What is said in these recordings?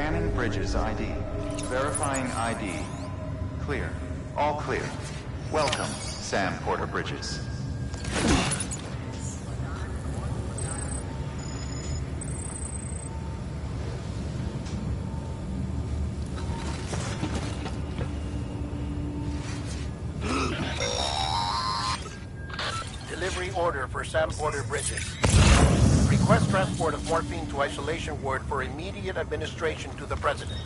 Scanning bridges ID. Verifying ID. Clear. All clear. Welcome, Sam Porter Bridges. Delivery order for Sam Porter Bridges. Request transport of morphine to isolation ward for immediate administration to the President.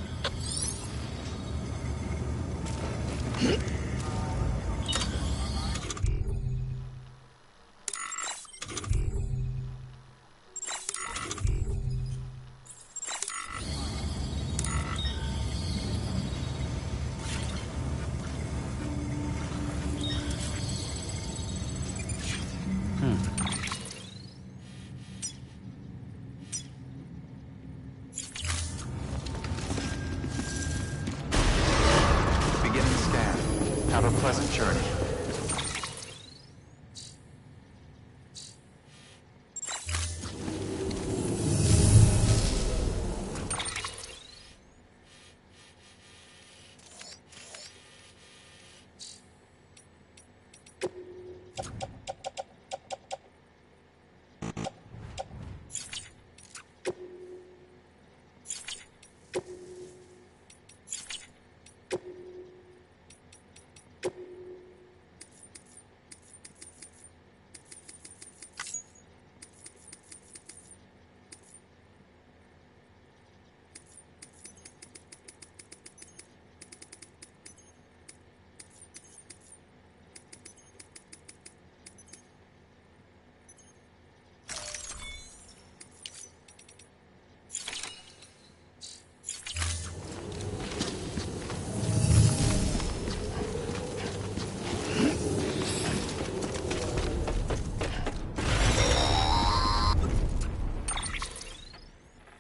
Have a pleasant journey.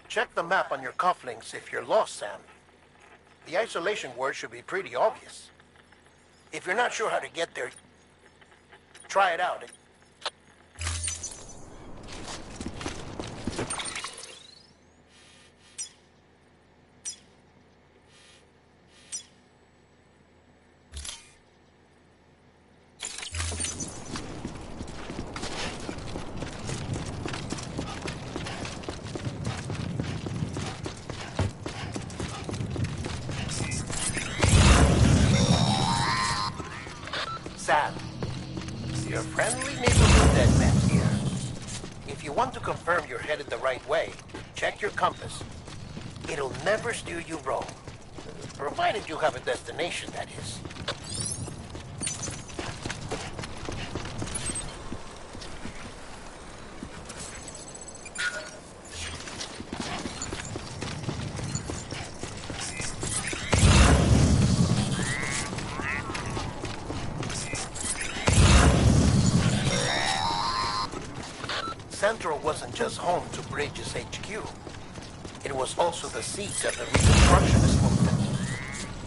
Check the map on your cufflinks if you're lost, Sam. The isolation word should be pretty obvious. If you're not sure how to get there, try it out. Sam, your friendly neighborhood dead man here. If you want to confirm you're headed the right way, check your compass. It'll never steer you wrong. Provided you have a destination, that is. Central wasn't just home to Bridges HQ. It was also the seat of the Reconstructionist movement.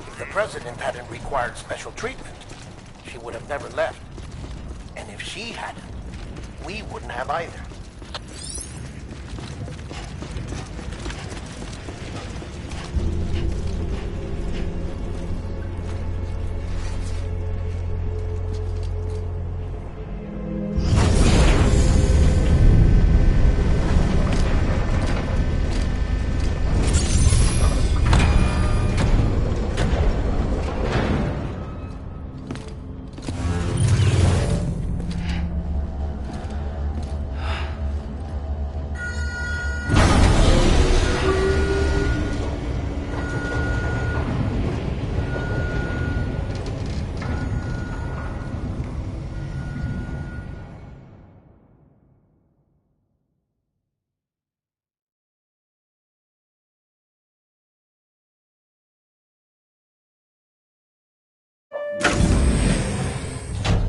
If the President hadn't required special treatment, she would have never left. And if she hadn't, we wouldn't have either.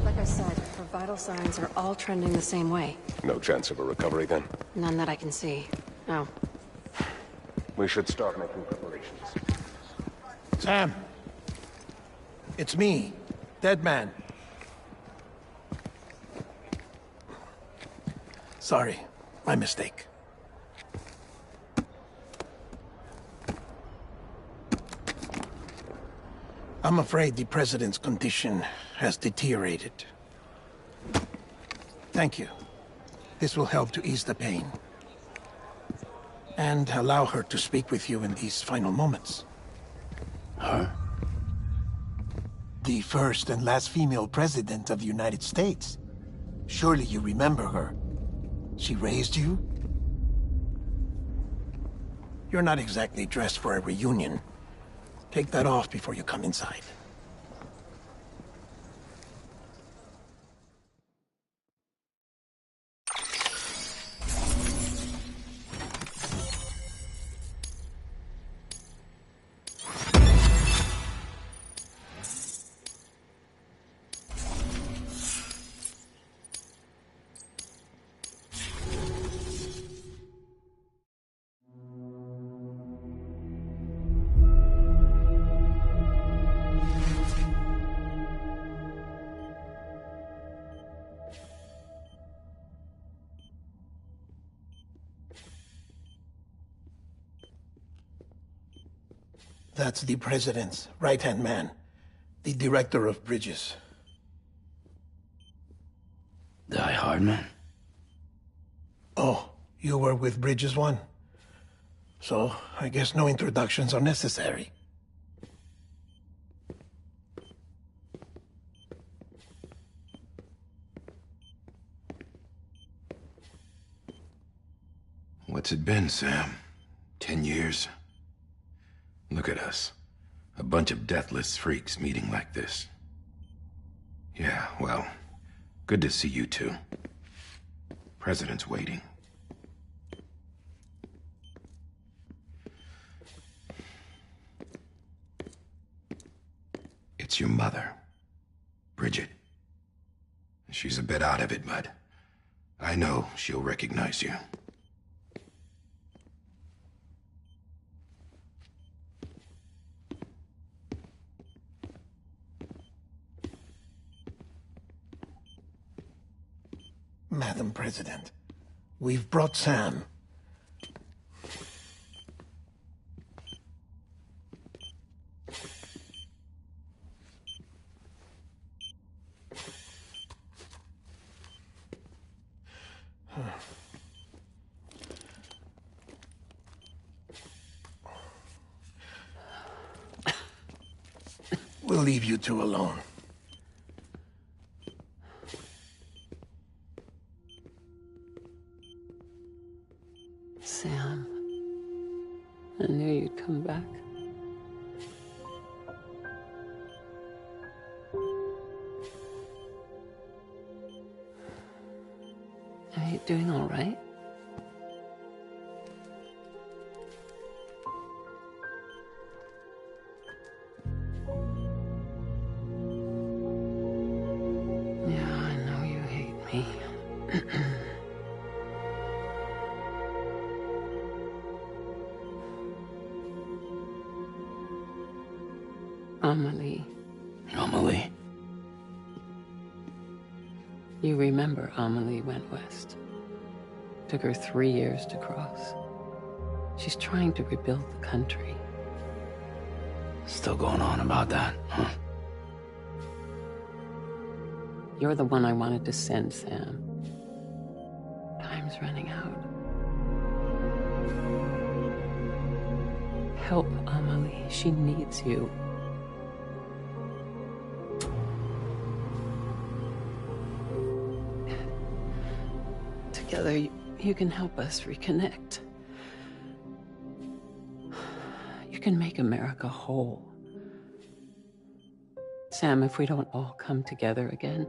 Like I said, her vital signs are all trending the same way. No chance of a recovery then? None that I can see. No. We should start making preparations. Sam, it's me, Dead Man. Sorry, my mistake. I'm afraid the President's condition has deteriorated. Thank you. This will help to ease the pain. And allow her to speak with you in these final moments. Her? The first and last female president of the United States. Surely you remember her. She raised you? You're not exactly dressed for a reunion. Take that off before you come inside. That's the President's right-hand man, the Director of Bridges. Die Hardman? Oh, you were with Bridges 1? So, I guess no introductions are necessary. What's it been, Sam? 10 years? Look at us. A bunch of deathless freaks meeting like this. Yeah, well, good to see you two. President's waiting. It's your mother, Bridget. She's a bit out of it, but I know she'll recognize you. Madam President, we've brought Sam. We'll leave you two alone. Sam, I knew you'd come back. Are you doing all right? Yeah, I know you hate me. Amelie. Amelie? You remember Amelie went west. Took her 3 years to cross. She's trying to rebuild the country. Still going on about that, huh? You're the one I wanted to send, Sam. Time's running out. Help Amelie. She needs you. Together, you can help us reconnect. You can make America whole. Sam, if we don't all come together again,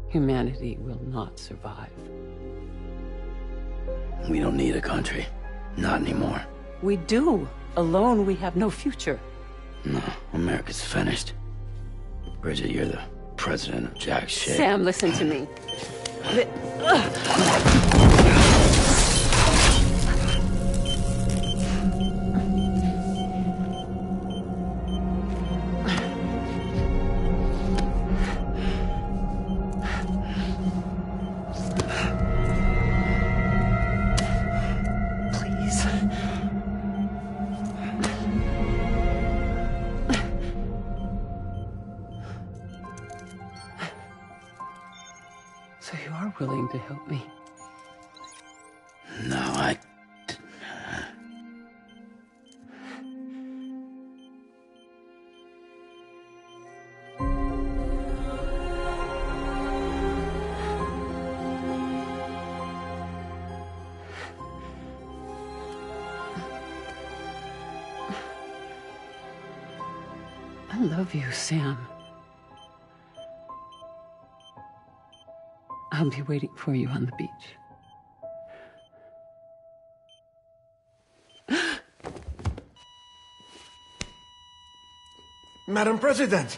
humanity will not survive. We don't need a country. Not anymore. We do. Alone, we have no future. No, America's finished. Bridget, you're the president of jack shit. Sam, listen to me. So you are willing to help me? No, I love you, Sam. I'll be waiting for you on the beach. Madam President!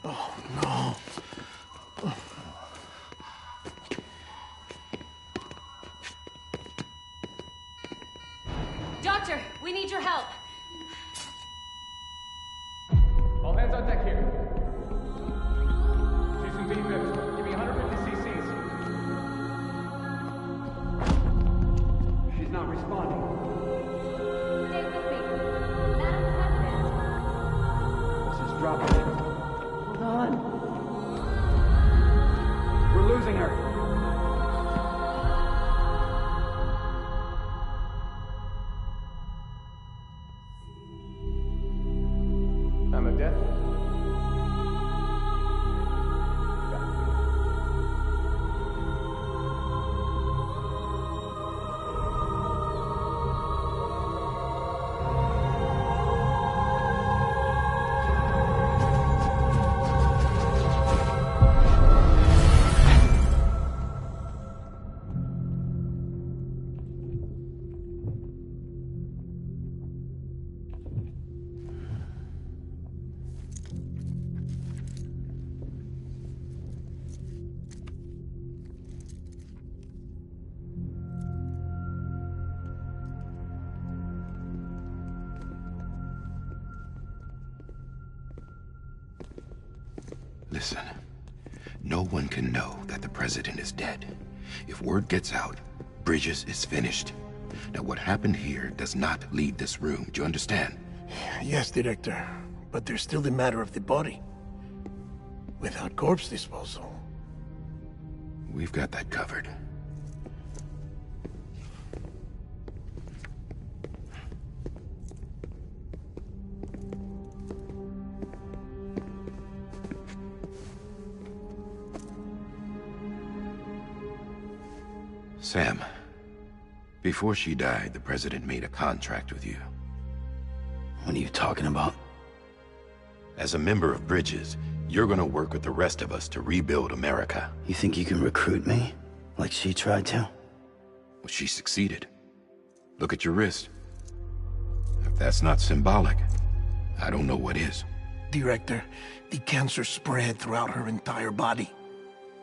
Oh, no. Doctor, we need your help. All hands on deck here. She's in V-Vips. Give me 150 cc's. She's not responding. Stay with me. Madam President. This is dropping. Hold on. We're losing her. I'm a death. Listen, no one can know that the president is dead. If word gets out, Bridges is finished. Now, what happened here does not leave this room. Do you understand? Yes, Director. But there's still the matter of the body. Without corpse disposal. We've got that covered. Sam, before she died, the president made a contract with you. what are you talking about? As a member of Bridges, you're gonna work with the rest of us to rebuild America. You think you can recruit me? Like she tried to? Well, she succeeded. Look at your wrist. If that's not symbolic, I don't know what is. Director, the cancer spread throughout her entire body.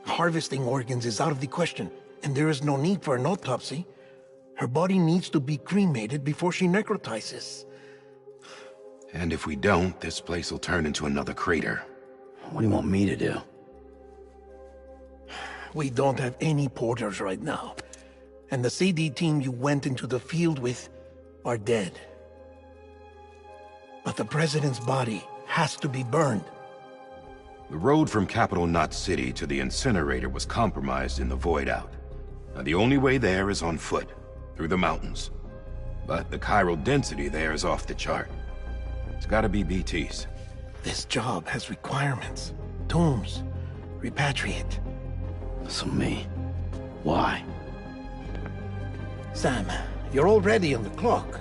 Harvesting organs is out of the question, and there is no need for an autopsy. Her body needs to be cremated before she necrotizes. And if we don't, this place will turn into another crater. What do you want me to do? We don't have any porters right now. And the CD team you went into the field with are dead. But the president's body has to be burned. The road from Capital Knot City to the incinerator was compromised in the void out. Now, the only way there is on foot, through the mountains. But the chiral density there is off the chart. It's gotta be BTs. This job has requirements. Tombs. Repatriate. So me. Why? Sam, you're already on the clock.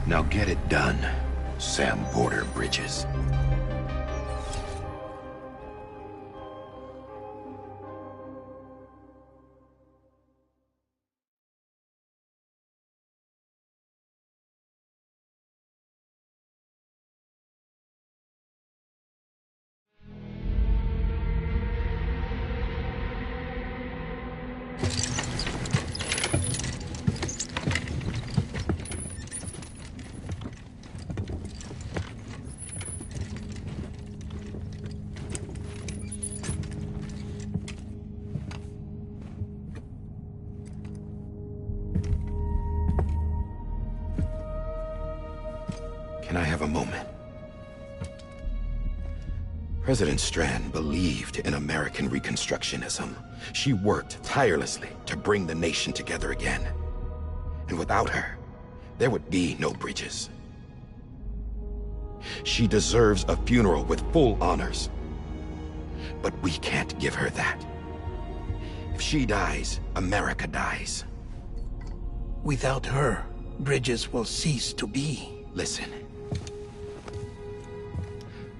Now get it done, Sam Porter Bridges. Can I have a moment? President Strand believed in American Reconstructionism. She worked tirelessly to bring the nation together again. And without her, there would be no bridges. She deserves a funeral with full honors. But we can't give her that. If she dies, America dies. Without her, bridges will cease to be. Listen.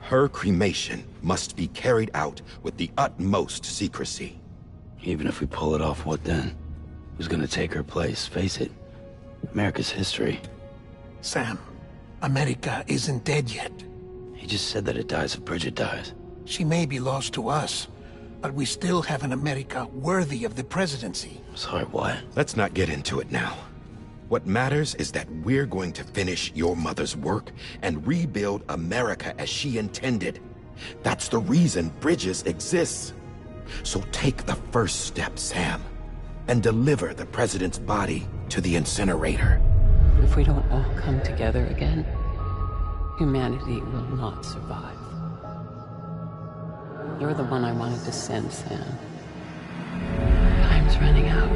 Her cremation must be carried out with the utmost secrecy. Even if we pull it off, what then? Who's gonna take her place? Face it, America's history. Sam, America isn't dead yet. He just said that it dies if Bridget dies. She may be lost to us, but we still have an America worthy of the presidency. Sorry, what? Let's not get into it now. What matters is that we're going to finish your mother's work and rebuild America as she intended. That's the reason Bridges exists. So take the first step, Sam, and deliver the president's body to the incinerator. If we don't all come together again, humanity will not survive. You're the one I wanted to send, Sam. Time's running out.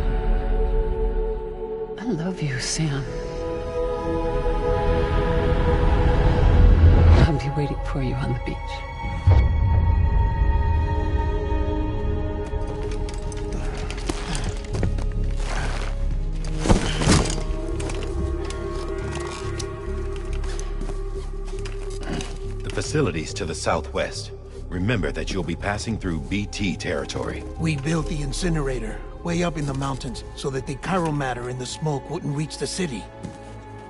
I love you, Sam. I'll be waiting for you on the beach. The facilities to the southwest. Remember that you'll be passing through BT territory. We built the incinerator way up in the mountains so that the chiral matter in the smoke wouldn't reach the city.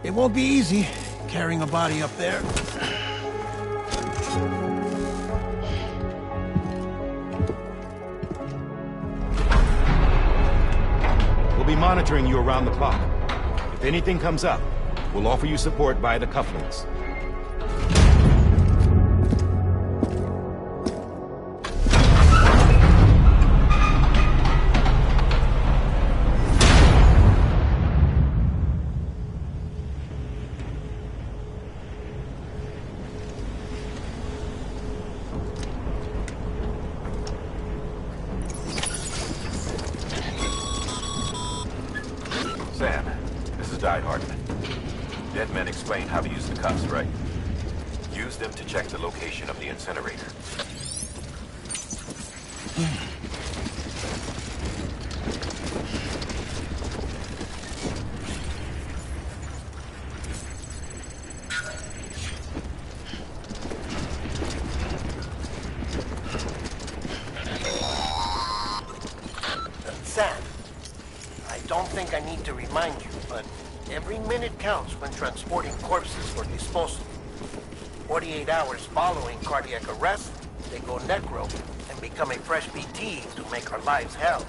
It won't be easy carrying a body up there. We'll be monitoring you around the clock. If anything comes up, we'll offer you support via the cufflinks. Sam, this is Di Hartman. Dead men explained how to use the cuffs, right? Use them to check the location of the incinerator. Sam, I don't think I need to remind you, but every minute counts when transporting corpses for disposal. 48 hours following cardiac arrest, they go necro and become a fresh BT to make our lives hell.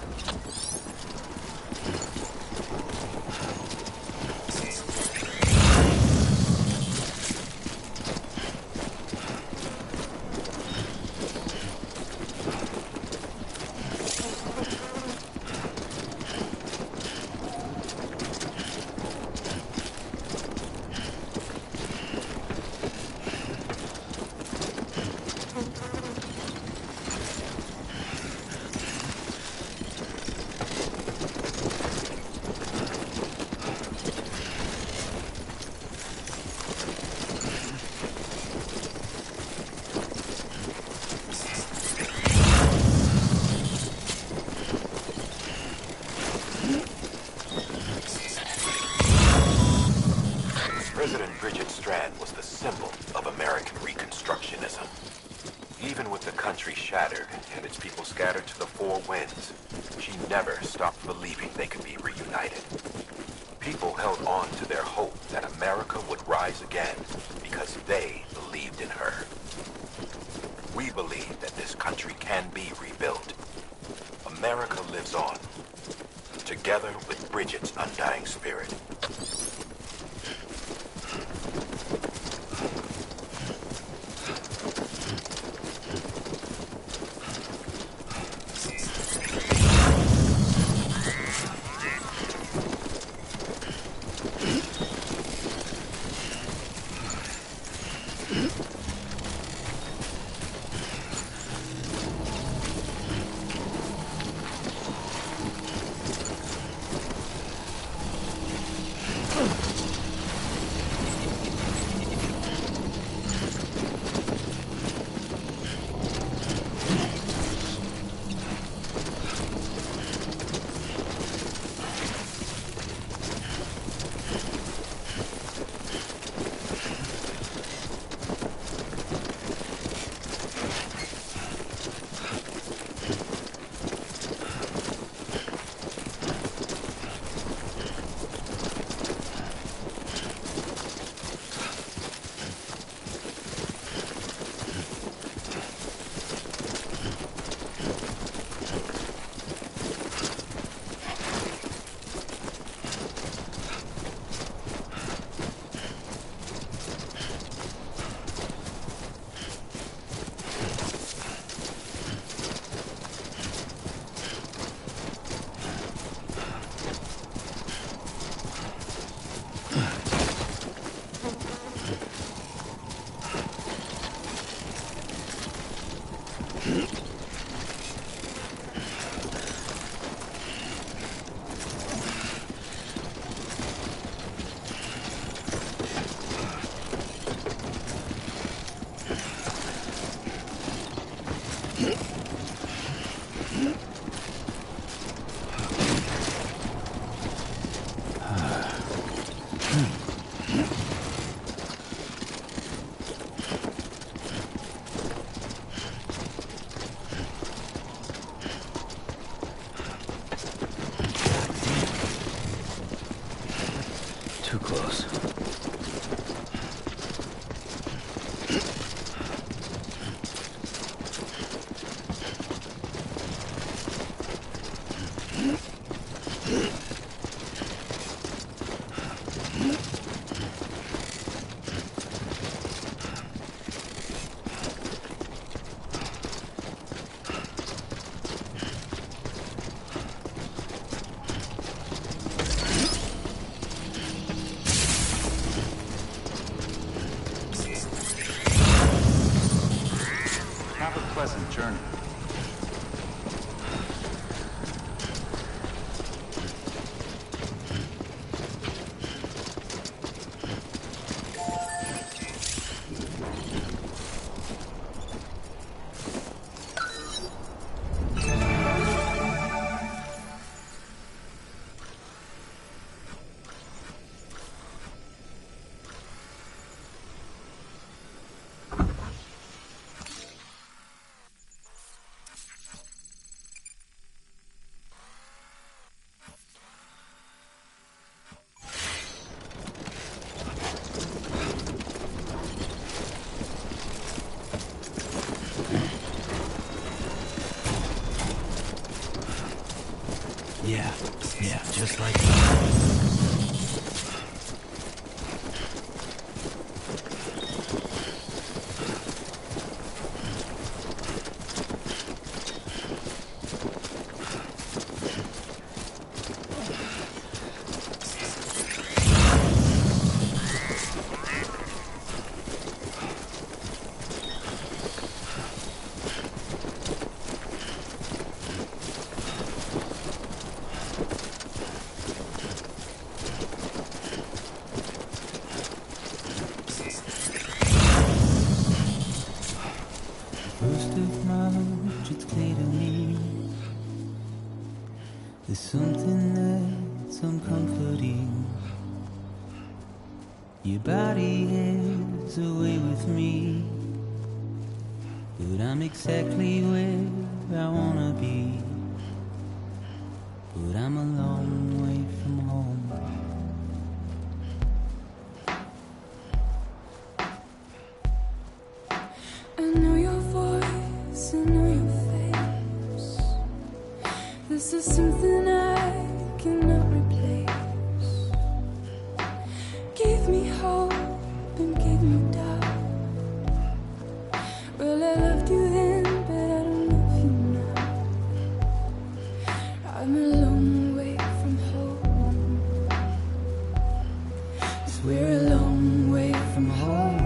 President Bridget Strand was the symbol of American Reconstructionism. Even with the country shattered and its people scattered to the four winds, she never stopped believing they could be reunited. People held on to their hope that America would rise again because they believed in her. We believe that this country can be rebuilt. America lives on, together with Bridget's undying spirit. Too close. Have a pleasant journey. Yeah, just like that. First of March, it's clear to me there's something that's uncomforting. Your body is away with me, but I'm exactly where I wanna be. But I'm a long way from home. I know your voice, I know your face. This is something I cannot replace. Give me hope and give me doubt. Well, I loved you then, but I don't love you now. I'm a long way from home. 'Cause we're a long way from home.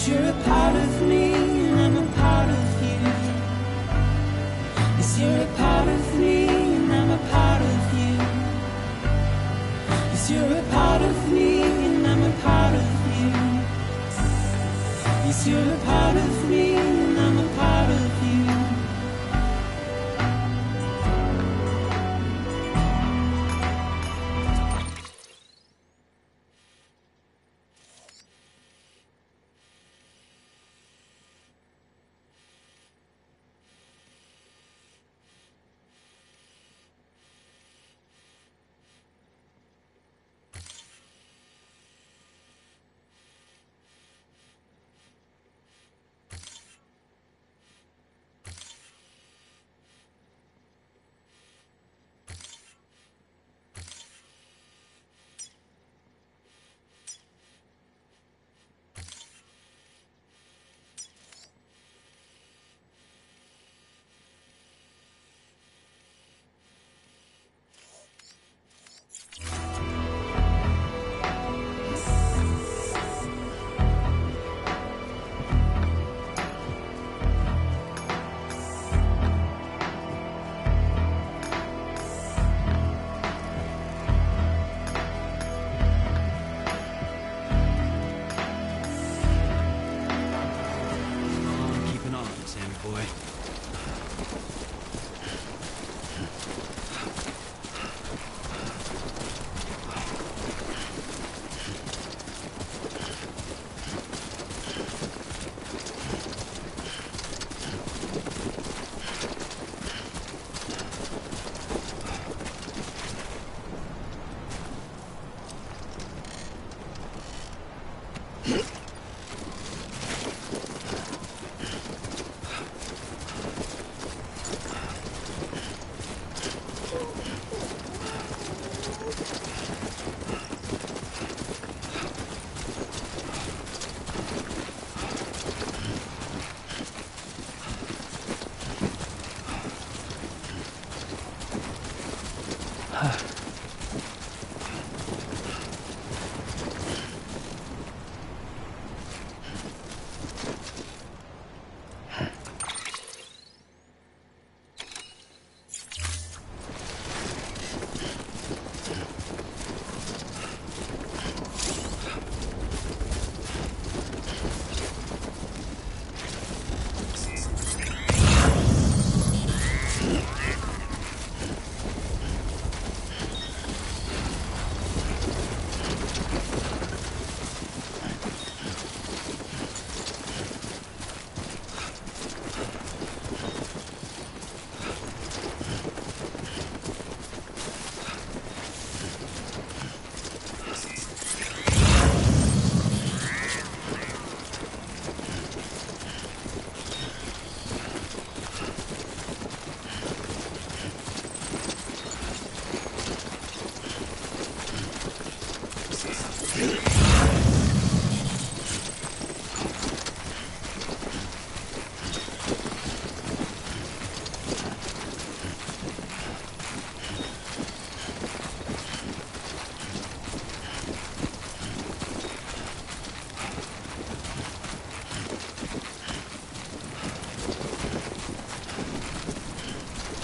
you're a part of me and I'm a part of you. Yes, you're a part of me and I'm a part of you. Yes, you're a part of me and I'm a part of you. Yes, you're a part of me and I'm a part of you.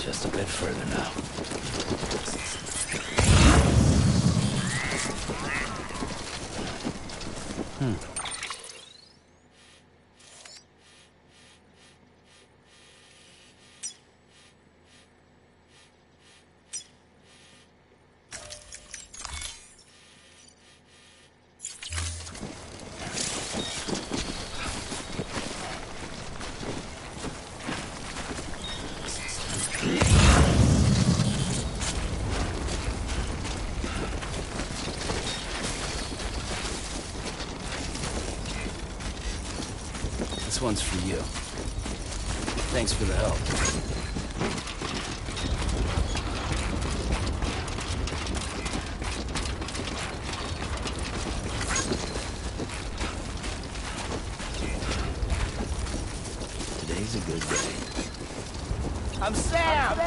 Just a bit further now. This one's for you. Thanks for the help. Today's a good day. I'm Sam!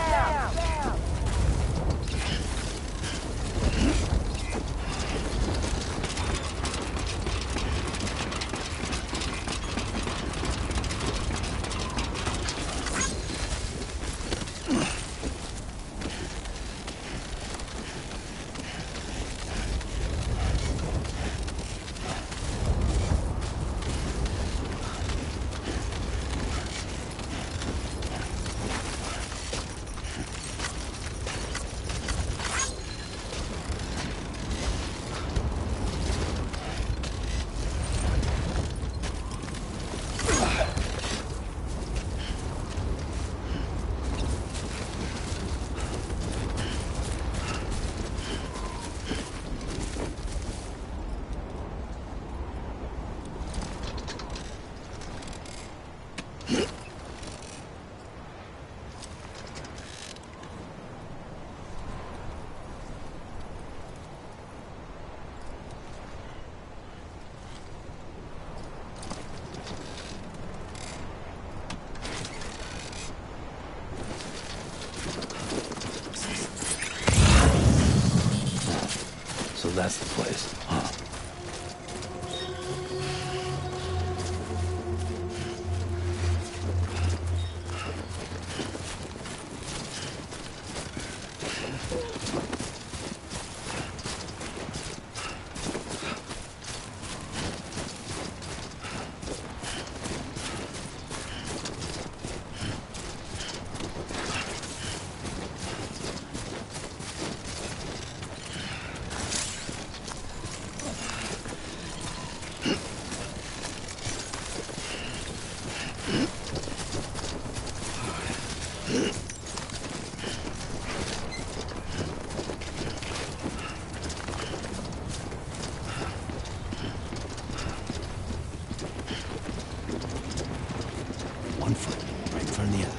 So that's the place, huh? One foot right in front of the other.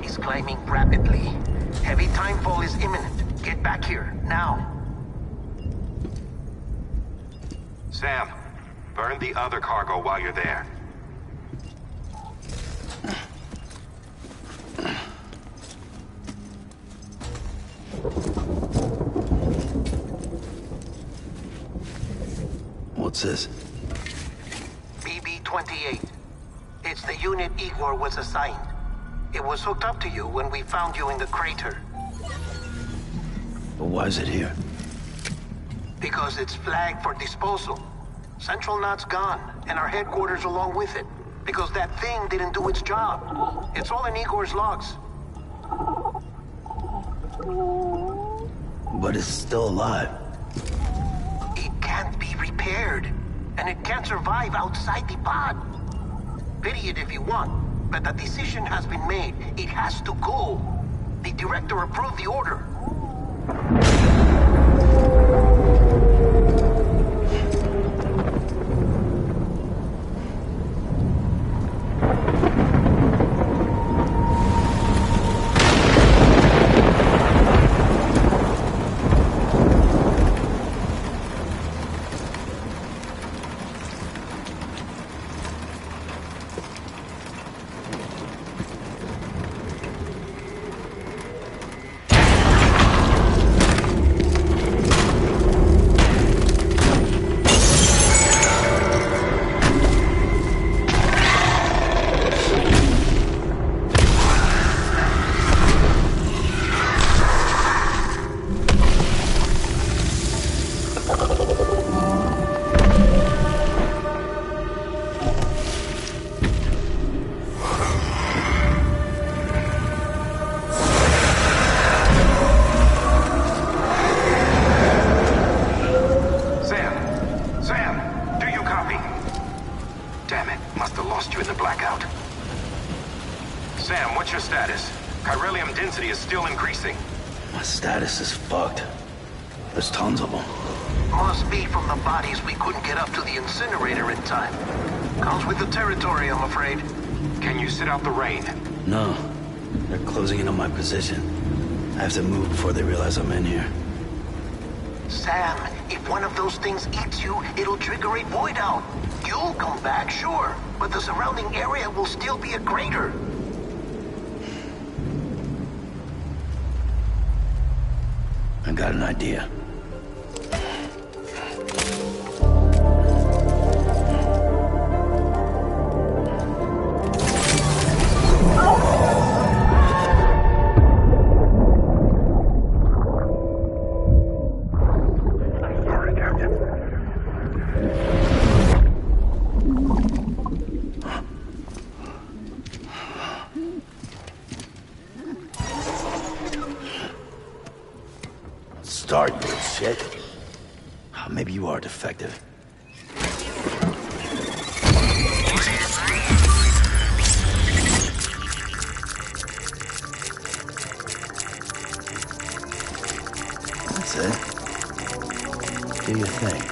Is climbing rapidly. Heavy timefall is imminent. Get back here, now. Sam, burn the other cargo while you're there. What's this? BB-28. It's the unit Igor was assigned. It was hooked up to you when we found you in the crater. But why is it here? Because it's flagged for disposal. Central Knot's gone, and our headquarters along with it. Because that thing didn't do its job. It's all in Igor's logs. But it's still alive. It can't be repaired. And it can't survive outside the pod. Pity it if you want. But the decision has been made. It has to go. The director approved the order. Chiralium density is still increasing. My status is fucked. There's tons of them. Must be from the bodies we couldn't get up to the incinerator in time. Comes with the territory, I'm afraid. Can you sit out the rain? No. They're closing in on my position. I have to move before they realize I'm in here. Sam, if one of those things eats you, it'll trigger a void out. You'll come back, sure, but the surrounding area will still be a crater. I got an idea. Start, you shit. Maybe you are defective. That's it. Do your thing.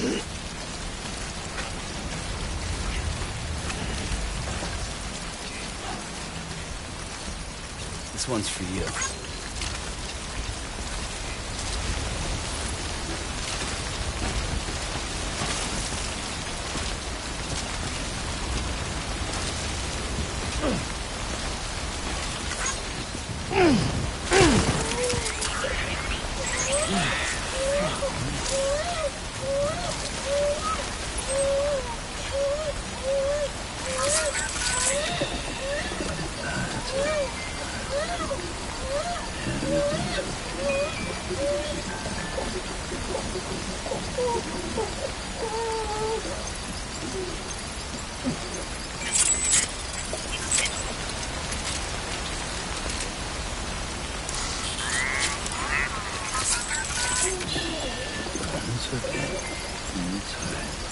This one's for you. It's okay. It's all right.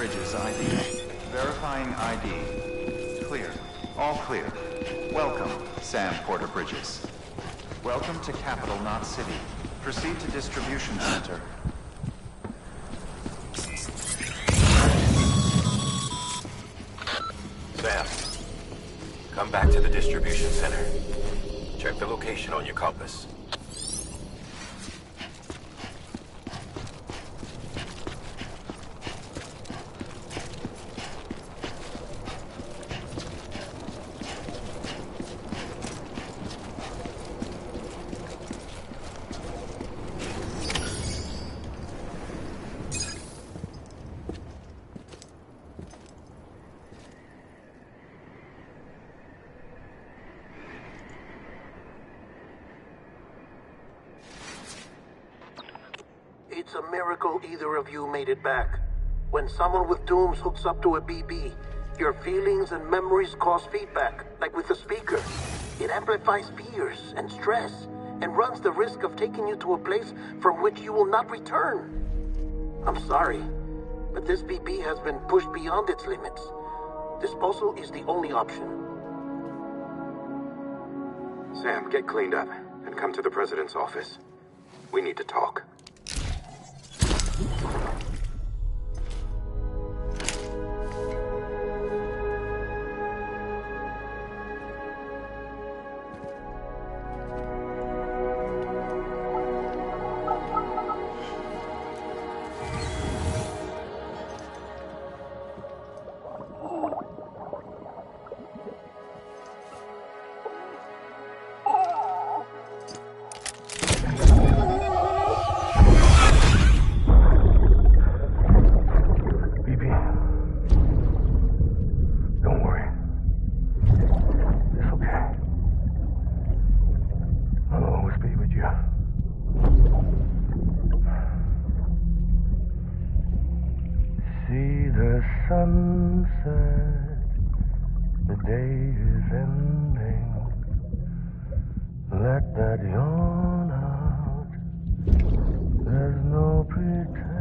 Bridges ID. Verifying ID. Clear. All clear. Welcome, Sam Porter Bridges. Welcome to Capital Knot City. Proceed to Distribution Center. Sam, come back to the distribution center. Check the location on your compass. It's a miracle either of you made it back. When someone with dooms hooks up to a BB, your feelings and memories cause feedback, like with the speaker. It amplifies fears and stress, and runs the risk of taking you to a place from which you will not return. I'm sorry, but this BB has been pushed beyond its limits. Disposal is the only option. Sam, get cleaned up and come to the President's office. We need to talk. Sunset, the day is ending. Let that yawn out. There's no pretending.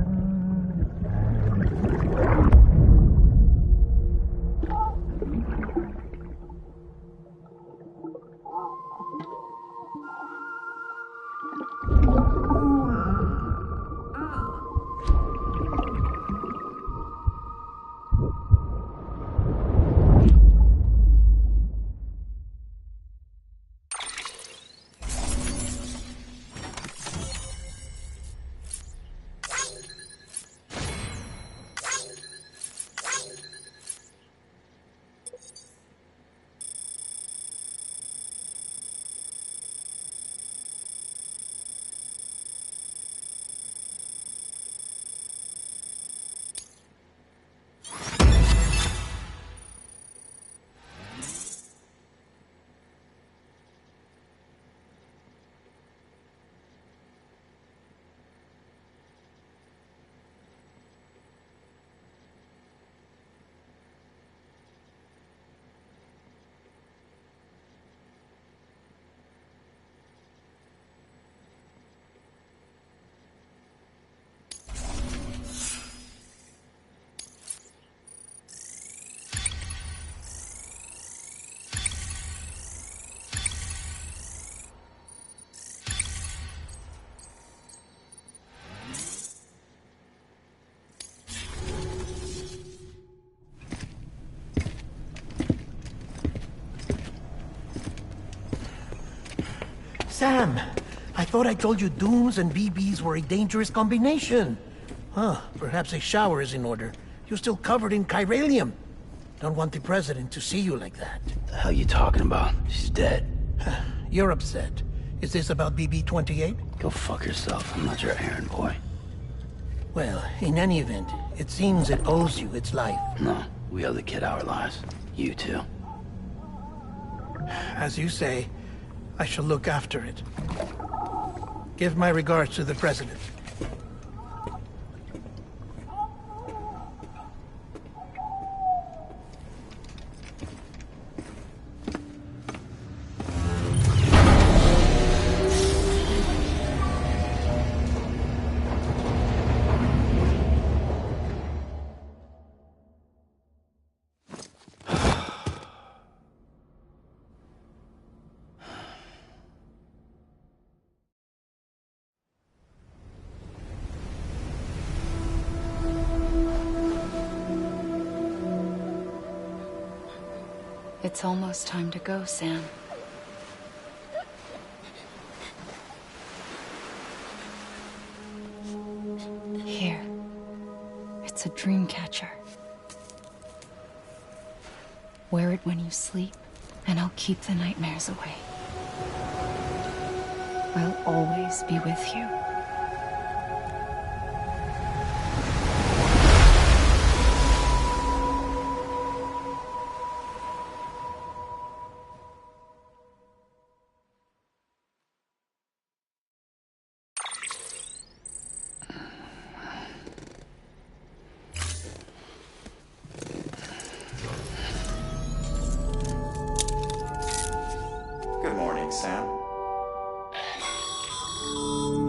Sam, I thought I told you dooms and BBs were a dangerous combination. Huh, perhaps a shower is in order. You're still covered in chiralium. Don't want the President to see you like that. The hell you talking about? She's dead. You're upset. Is this about BB-28? Go fuck yourself. I'm not your errand boy. Well, in any event, it seems it owes you its life. No, we owe the kid our lives. You too. As you say, I shall look after it. Give my regards to the President. It's almost time to go, Sam. Here. It's a dream catcher. Wear it when you sleep, and I'll keep the nightmares away. I'll always be with you. Good morning, Sam.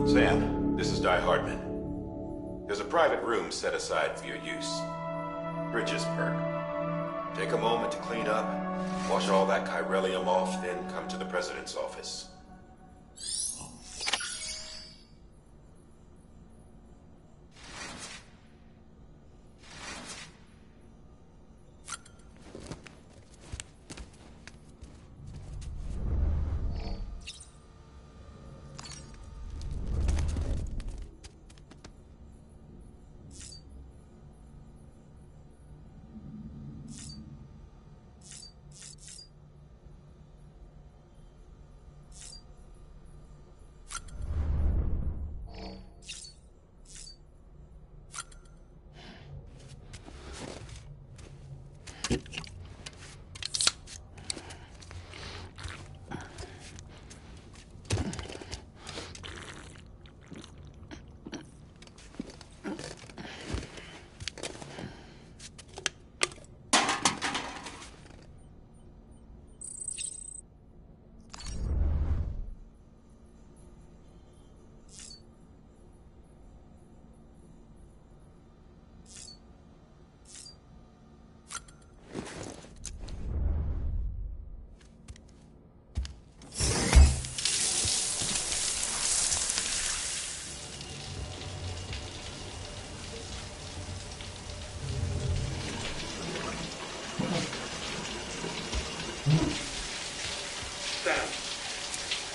Sam, this is Di Hardman. There's a private room set aside for your use. Bridges perk. Take a moment to clean up, wash all that chiralium off, then come to the President's office.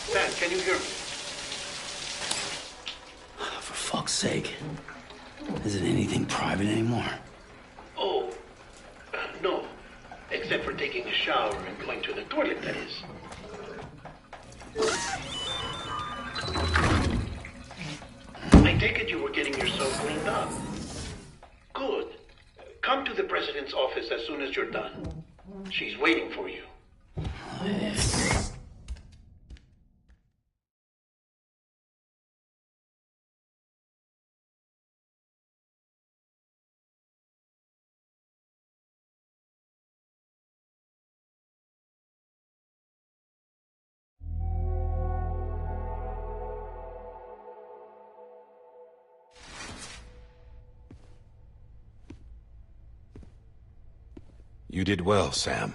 Sam, can you hear me? For fuck's sake. Is it anything private anymore? Oh, no. Except for taking a shower and going to the toilet, that is. I take it you were getting yourself cleaned up. Good. Come to the President's office as soon as you're done. She's waiting for you. You did well, Sam.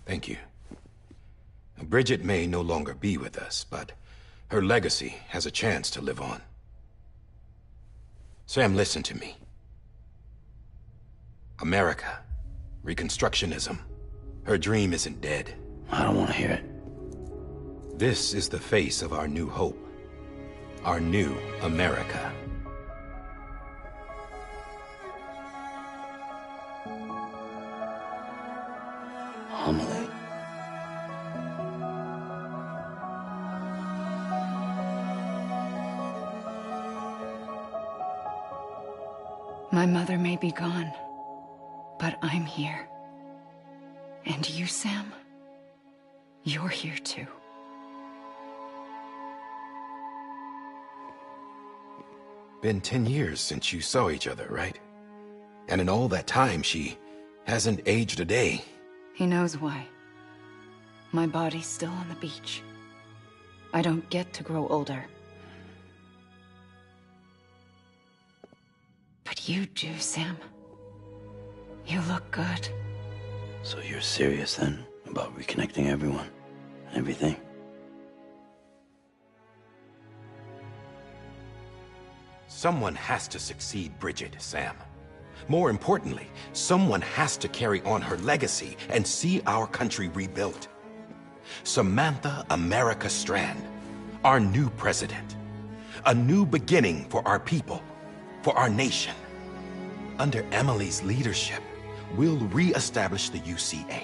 Thank you. Bridget may no longer be with us, but her legacy has a chance to live on. Sam, listen to me. America, Reconstructionism, her dream isn't dead. I don't want to hear it. This is the face of our new hope. Our new America. Amelie. My mother may be gone, but I'm here. And you, Sam, you're here too. Been 10 years since you saw each other, right? And in all that time, she hasn't aged a day. He knows why. My body's still on the beach. I don't get to grow older. But you do, Sam. You look good. So you're serious then about reconnecting everyone and everything? Someone has to succeed Bridget, Sam. More importantly, someone has to carry on her legacy and see our country rebuilt. Samantha America Strand, our new president. A new beginning for our people, for our nation. Under Emily's leadership, we'll re-establish the UCA,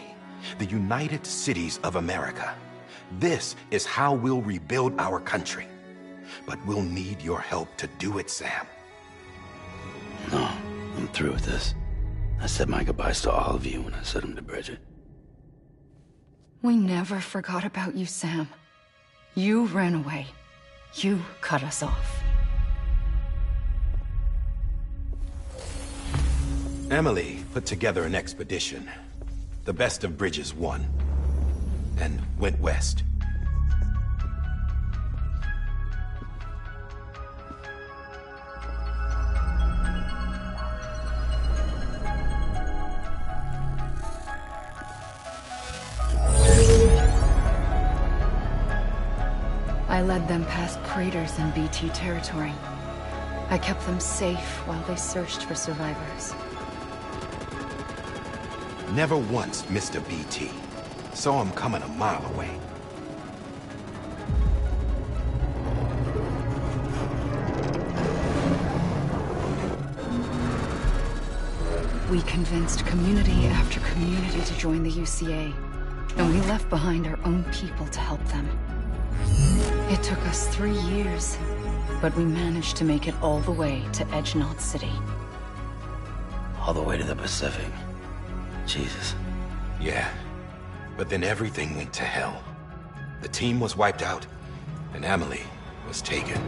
the United Cities of America. This is how we'll rebuild our country. But we'll need your help to do it, Sam. No, I'm through with this. I said my goodbyes to all of you when I said them to Bridget. We never forgot about you, Sam. You ran away. You cut us off. Emily put together an expedition. The best of Bridges won. And went west. I led them past craters in BT territory. I kept them safe while they searched for survivors. Never once missed a BT. Saw him coming a mile away. We convinced community after community to join the UCA, and we left behind our own people to help them. It took us 3 years, but we managed to make it all the way to Edge-Knot City. All the way to the Pacific. Jesus. Yeah, but then everything went to hell. The team was wiped out, and Emily was taken.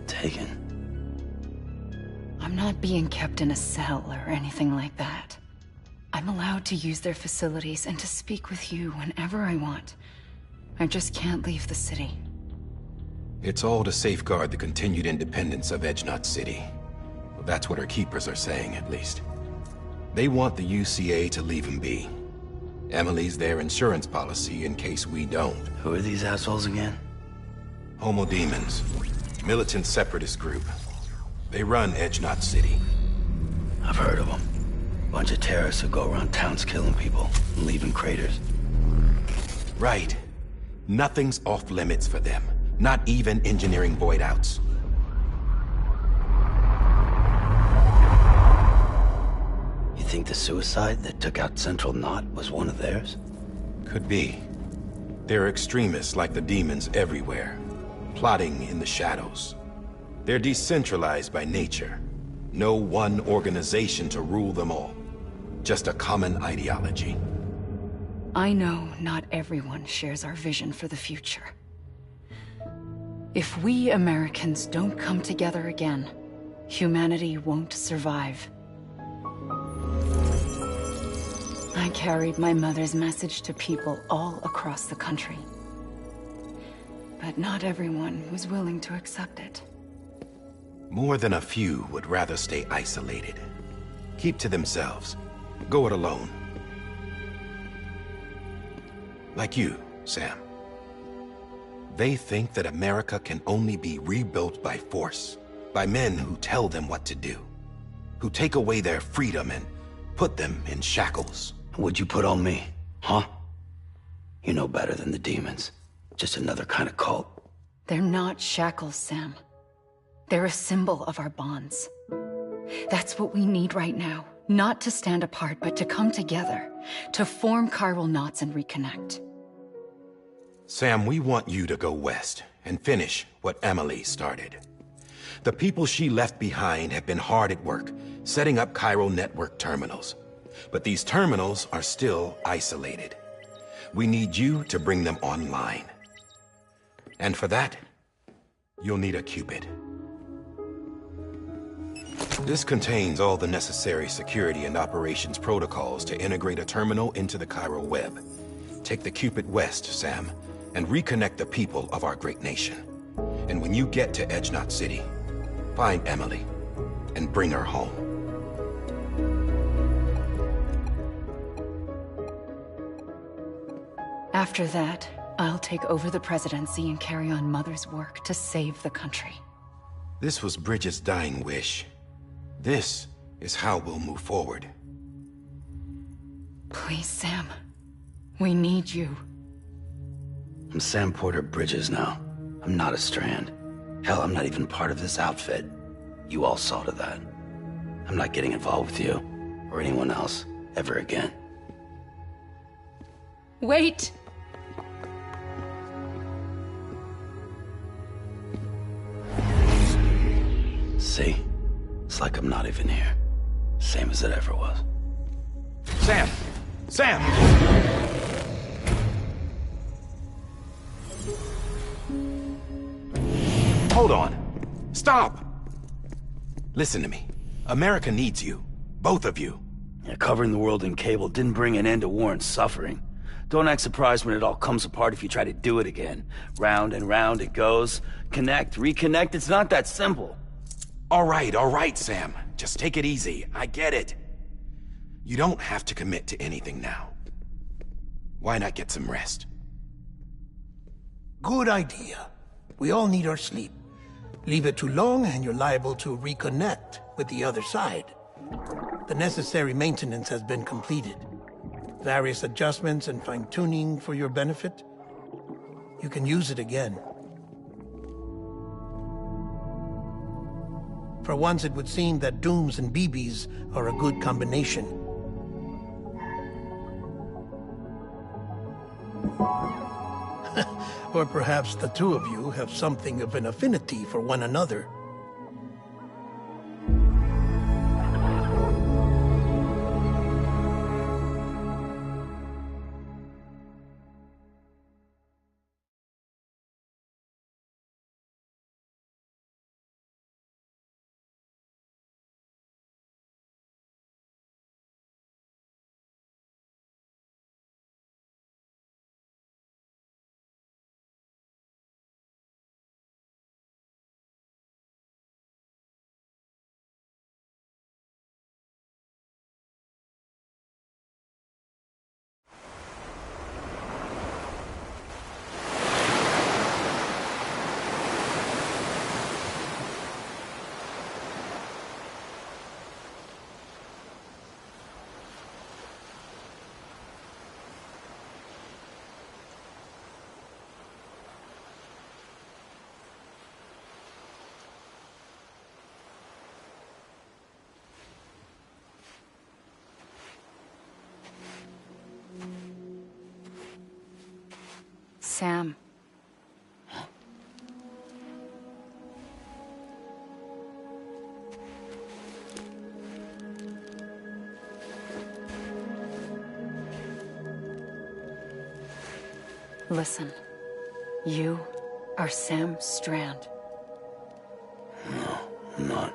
Taken? I'm not being kept in a cell or anything like that. I'm allowed to use their facilities and to speak with you whenever I want. I just can't leave the city. It's all to safeguard the continued independence of Edge-Knot City. Well, that's what our keepers are saying, at least. They want the UCA to leave him be. Emily's their insurance policy in case we don't. Who are these assholes again? Homo Demons. Militant separatist group. They run Edge-Knot City. I've heard of them. Bunch of terrorists who go around towns killing people and leaving craters. Right. Nothing's off limits for them. Not even engineering void outs. You think the suicide that took out Central Knot was one of theirs? Could be. There are extremists like the demons everywhere, plotting in the shadows. They're decentralized by nature. No one organization to rule them all. Just a common ideology. I know not everyone shares our vision for the future. If we Americans don't come together again, humanity won't survive. I carried my mother's message to people all across the country. But not everyone was willing to accept it. More than a few would rather stay isolated. Keep to themselves. Go it alone. Like you, Sam. They think that America can only be rebuilt by force, by men who tell them what to do, who take away their freedom and put them in shackles. What'd you put on me, huh? You know better than the demons. Just another kind of cult. They're not shackles, Sam. They're a symbol of our bonds. That's what we need right now. Not to stand apart, but to come together, to form chiral knots and reconnect. Sam, we want you to go west and finish what Emily started. The people she left behind have been hard at work, setting up chiral network terminals. But these terminals are still isolated. We need you to bring them online. And for that, you'll need a Cupid. This contains all the necessary security and operations protocols to integrate a terminal into the chiral web. Take the Cupid west, Sam, and reconnect the people of our great nation. And when you get to Edge-Knot City, find Emily and bring her home. After that, I'll take over the presidency and carry on Mother's work to save the country. This was Bridget's dying wish. This is how we'll move forward. Please, Sam. We need you. I'm Sam Porter Bridges now. I'm not a Strand. Hell, I'm not even part of this outfit. You all saw to that. I'm not getting involved with you, or anyone else, ever again. Wait! See? It's like I'm not even here. Same as it ever was. Sam! Sam! Hold on. Stop! Listen to me. America needs you. Both of you. Yeah, covering the world in cable didn't bring an end to war and suffering. Don't act surprised when it all comes apart if you try to do it again. Round and round it goes. Connect, reconnect, it's not that simple. All right, Sam. Just take it easy. I get it. You don't have to commit to anything now. Why not get some rest? Good idea. We all need our sleep. Leave it too long and you're liable to reconnect with the other side. The necessary maintenance has been completed. Various adjustments and fine-tuning for your benefit. You can use it again. For once, it would seem that Dooms and BBs are a good combination. Or perhaps the two of you have something of an affinity for one another. Sam. Listen. You are Sam Strand. No, I'm not.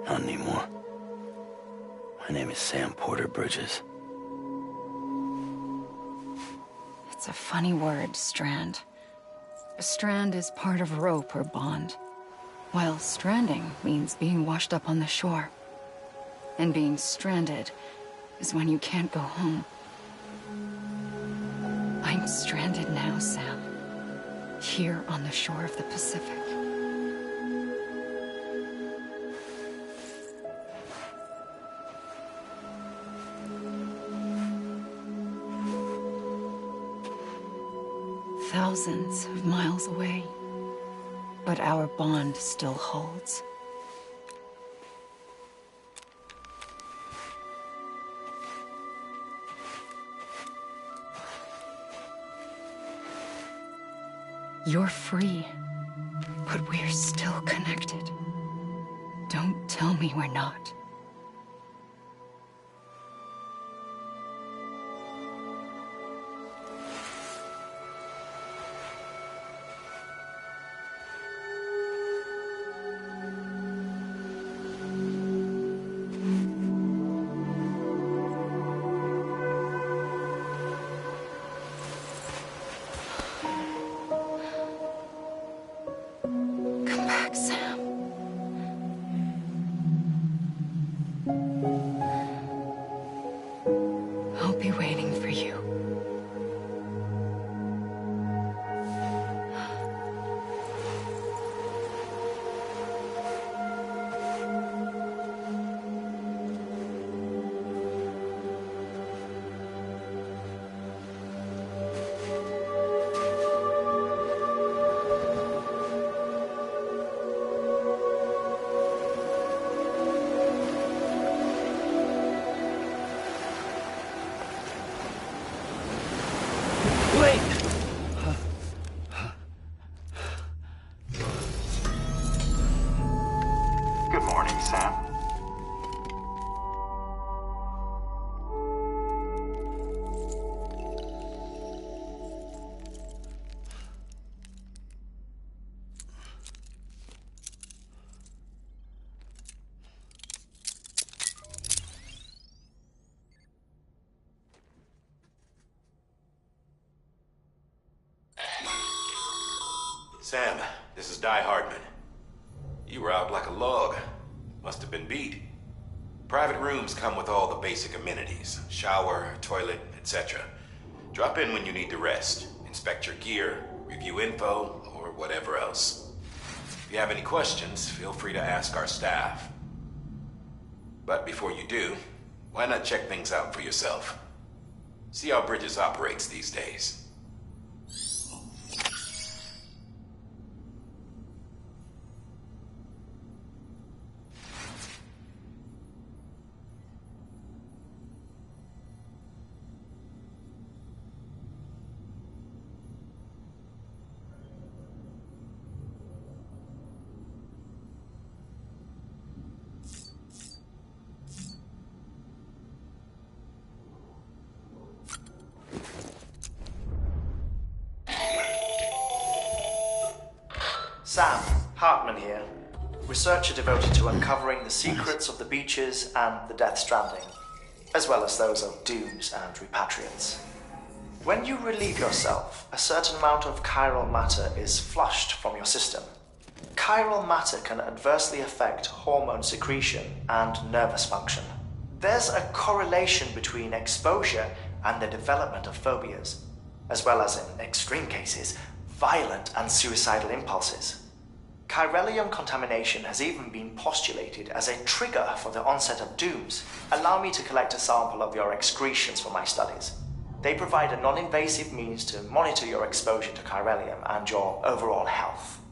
Not anymore. My name is Sam Porter Bridges. It's a funny word, strand. A strand is part of rope or bond, while stranding means being washed up on the shore. And being stranded is when you can't go home. I'm stranded now, Sam. Here on the shore of the Pacific. Thousands of miles away, but our bond still holds. You're free, but we're still connected. Don't tell me we're not. Sam, this is Di Hardman. You were out like a log. Must have been beat. Private rooms come with all the basic amenities. Shower, toilet, etc. Drop in when you need to rest. Inspect your gear, review info, or whatever else. If you have any questions, feel free to ask our staff. But before you do, why not check things out for yourself? See how Bridges operates these days. Sam, Hartman here, researcher devoted to uncovering the secrets of the Beaches and the Death Stranding, as well as those of Dooms and Repatriates. When you relieve yourself, a certain amount of chiral matter is flushed from your system. Chiral matter can adversely affect hormone secretion and nervous function. There's a correlation between exposure and the development of phobias, as well as, in extreme cases, violent and suicidal impulses. Chiralium contamination has even been postulated as a trigger for the onset of dooms. Allow me to collect a sample of your excretions for my studies. They provide a non-invasive means to monitor your exposure to chiralium and your overall health.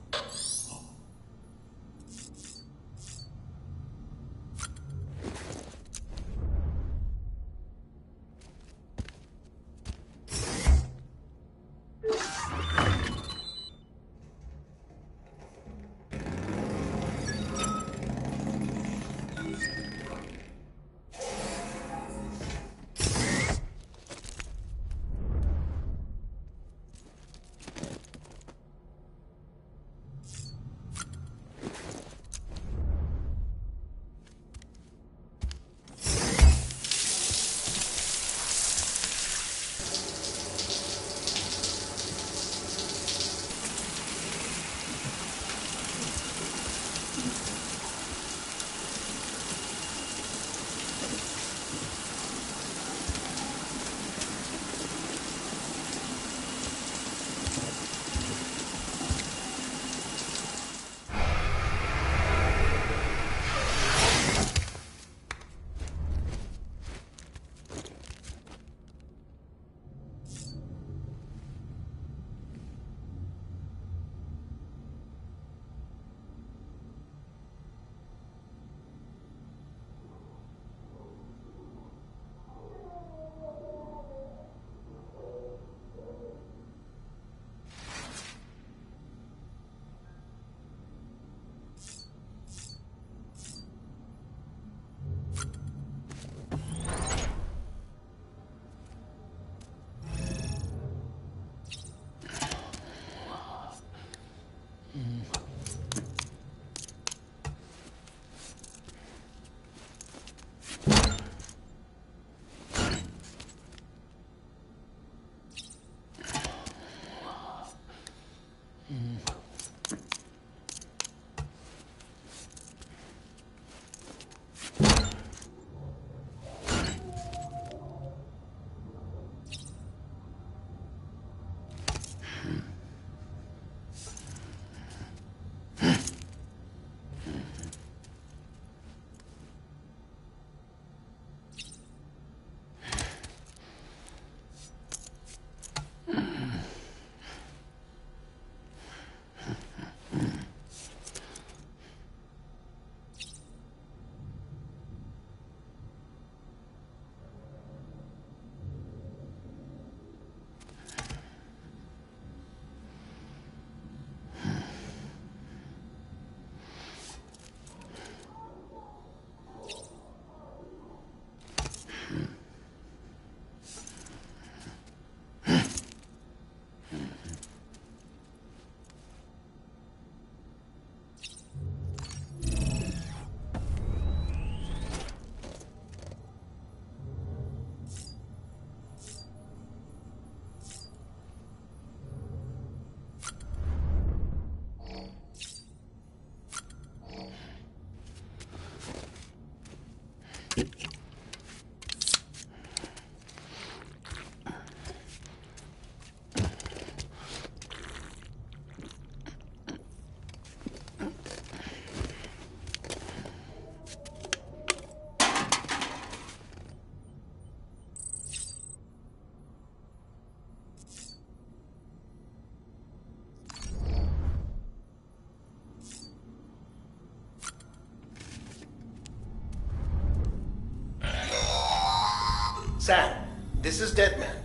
Sam, this is Deadman.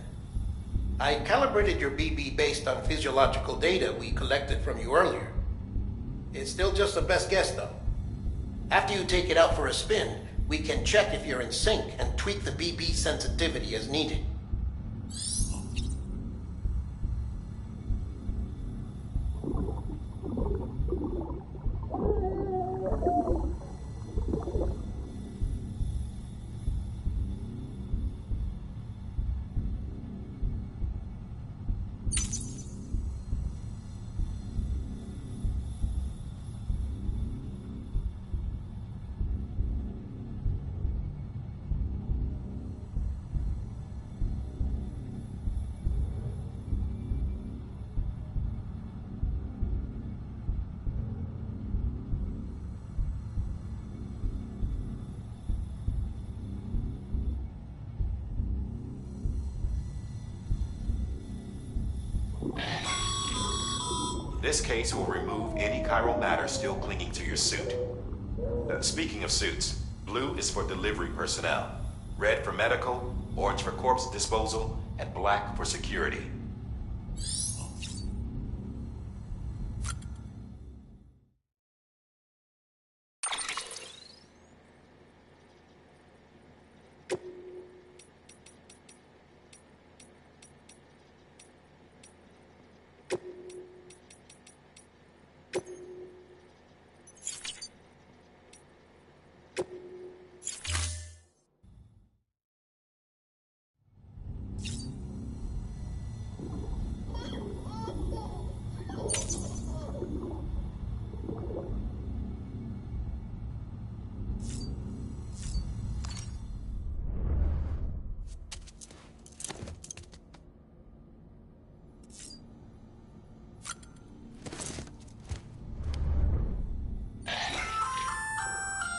I calibrated your BB based on physiological data we collected from you earlier. It's still just a best guess, though. After you take it out for a spin, we can check if you're in sync and tweak the BB sensitivity as needed. This case will remove any chiral matter still clinging to your suit. Speaking of suits, blue is for delivery personnel, red for medical, orange for corpse disposal, and black for security.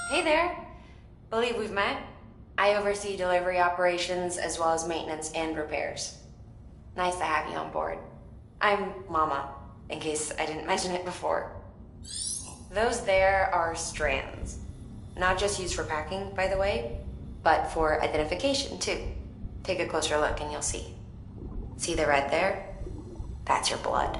Hey there. Believe we've met. I oversee delivery operations as well as maintenance and repairs. Nice to have you on board. I'm Mama, in case I didn't mention it before. Those there are strands. Not just used for packing, by the way, but for identification too. Take a closer look and you'll see. See the red there? That's your blood.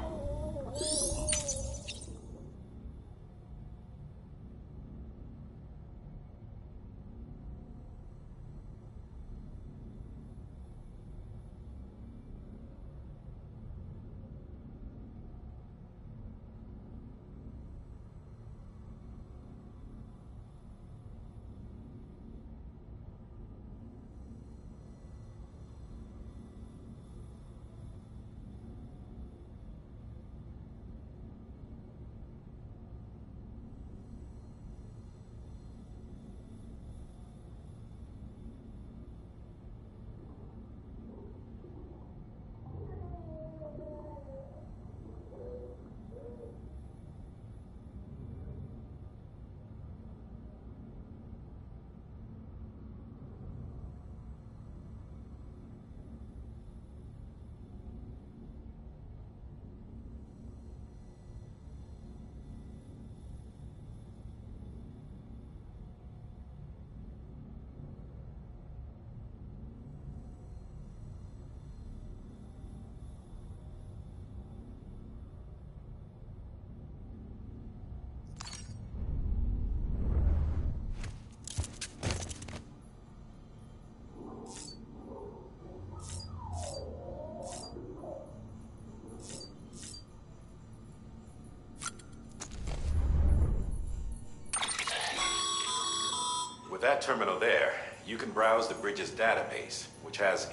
With that terminal there, you can browse the bridge's database, which has...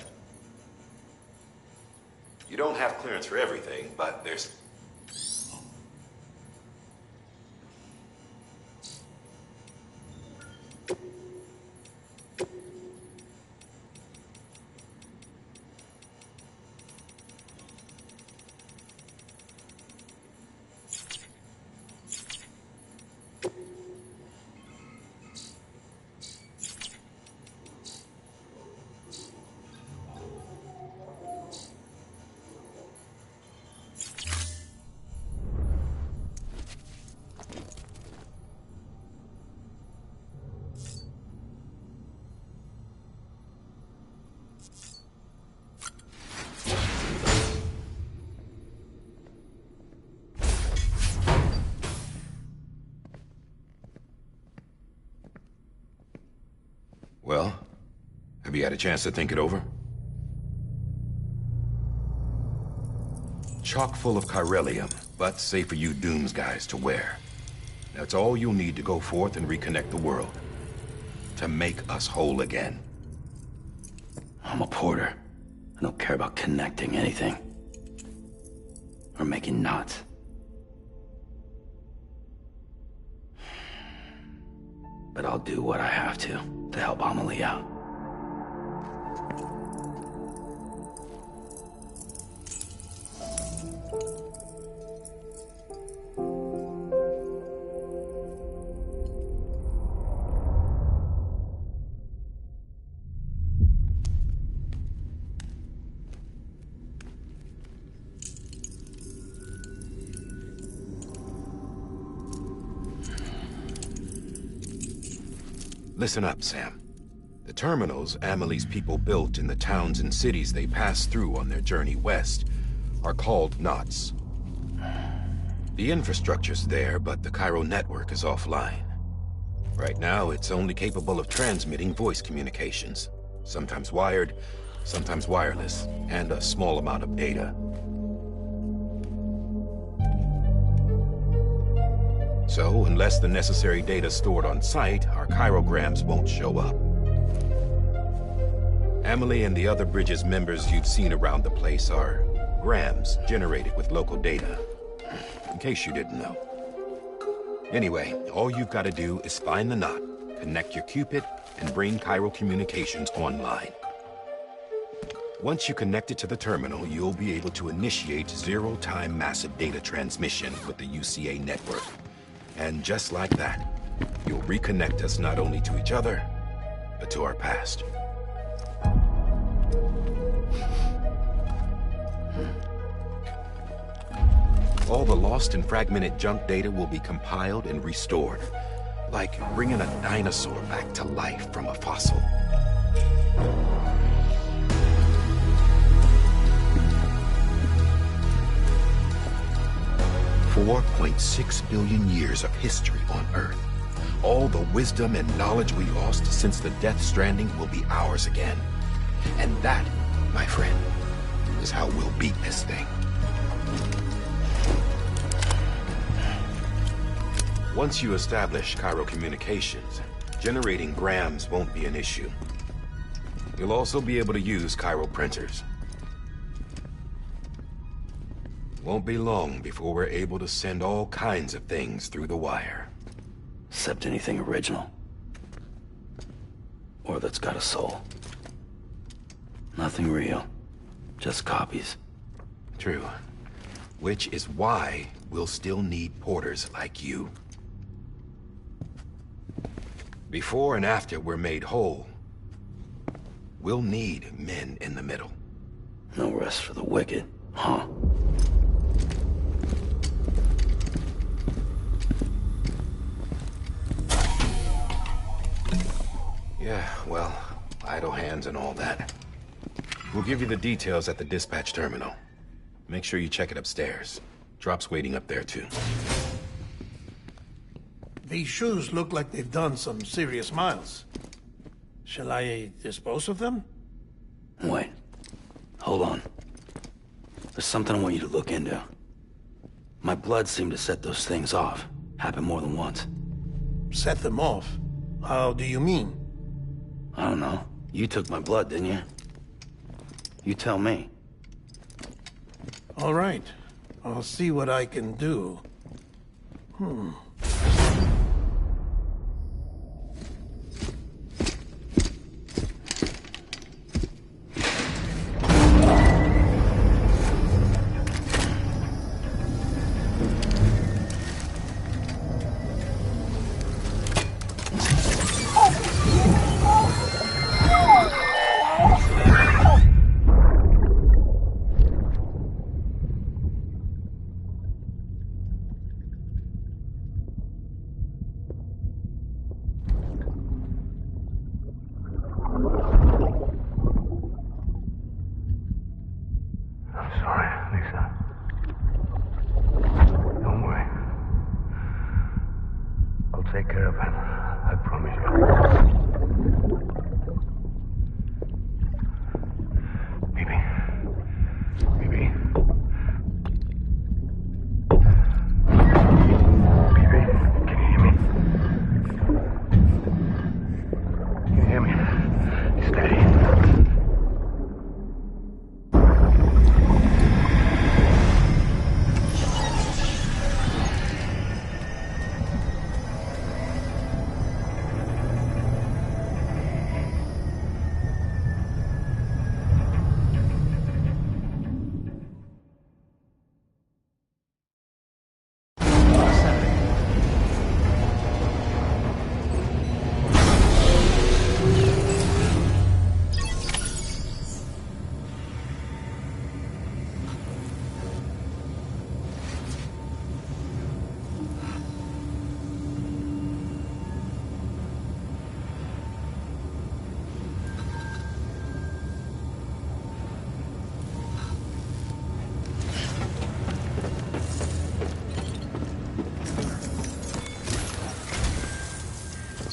You don't have clearance for everything, but there's... Well, have you had a chance to think it over? Chock full of chiralium, but safe for you Dooms guys to wear. That's all you'll need to go forth and reconnect the world. To make us whole again. I'm a porter. I don't care about connecting anything. Or making knots. But I'll do what I have to help Amelie out. Listen up, Sam. The terminals Amelie's people built in the towns and cities they passed through on their journey west are called knots. The infrastructure's there, but the Cairo network is offline. Right now, it's only capable of transmitting voice communications. Sometimes wired, sometimes wireless, and a small amount of data. So, unless the necessary data stored on site, our chirograms won't show up. Amelie and the other Bridges members you've seen around the place are grams generated with local data. In case you didn't know. Anyway, all you've got to do is find the knot, connect your Cupid, and bring Cairo communications online. Once you connect it to the terminal, you'll be able to initiate zero-time massive data transmission with the UCA network. And just like that, you'll reconnect us not only to each other, but to our past. All the lost and fragmented junk data will be compiled and restored, like bringing a dinosaur back to life from a fossil. $4.6 billion years of history on Earth. All the wisdom and knowledge we lost since the Death Stranding will be ours again. And that, my friend, is how we'll beat this thing. Once you establish Cairo communications, generating grams won't be an issue. You'll also be able to use Cairo printers. Won't be long before we're able to send all kinds of things through the wire. Except anything original. Or that's got a soul. Nothing real. Just copies. True. Which is why we'll still need porters like you. Before and after we're made whole, we'll need men in the middle. No rest for the wicked, huh? Yeah, well, idle hands and all that. We'll give you the details at the dispatch terminal. Make sure you check it upstairs. Drop's waiting up there, too. These shoes look like they've done some serious miles. Shall I dispose of them? Wait. Hold on. There's something I want you to look into. My blood seemed to set those things off. Happened more than once. Set them off? How do you mean? I don't know. You took my blood, didn't you? You tell me. All right. I'll see what I can do. Take care of him. I promise you.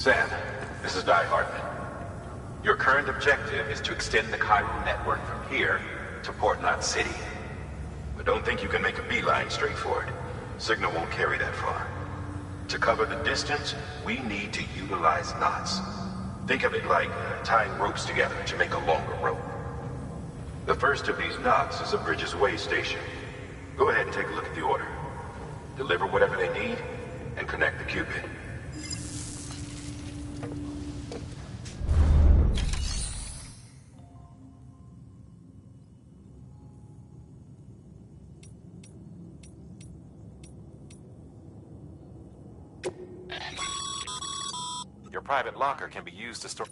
Sam, this is Di Hartman. Your current objective is to extend the Chiral network from here to Port Knot City. But don't think you can make a beeline straight for it. Signal won't carry that far. To cover the distance, we need to utilize knots. Think of it like tying ropes together to make a longer rope. The first of these knots is a Bridges Way station. Go ahead and take a look at the order. Deliver whatever they need, and connect the Cupid. Your private locker can be used to store...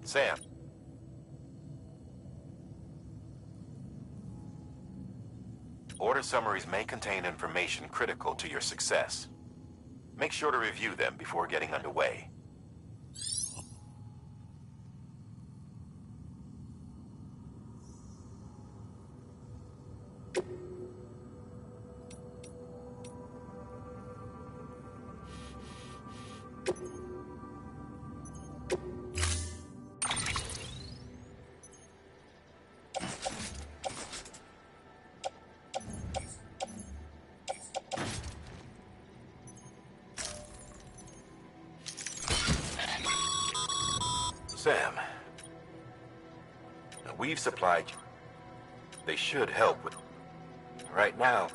Sam. Order summaries may contain information critical to your success. Make sure to review them before getting underway. Sam, now we've supplied you. They should help with... Right now,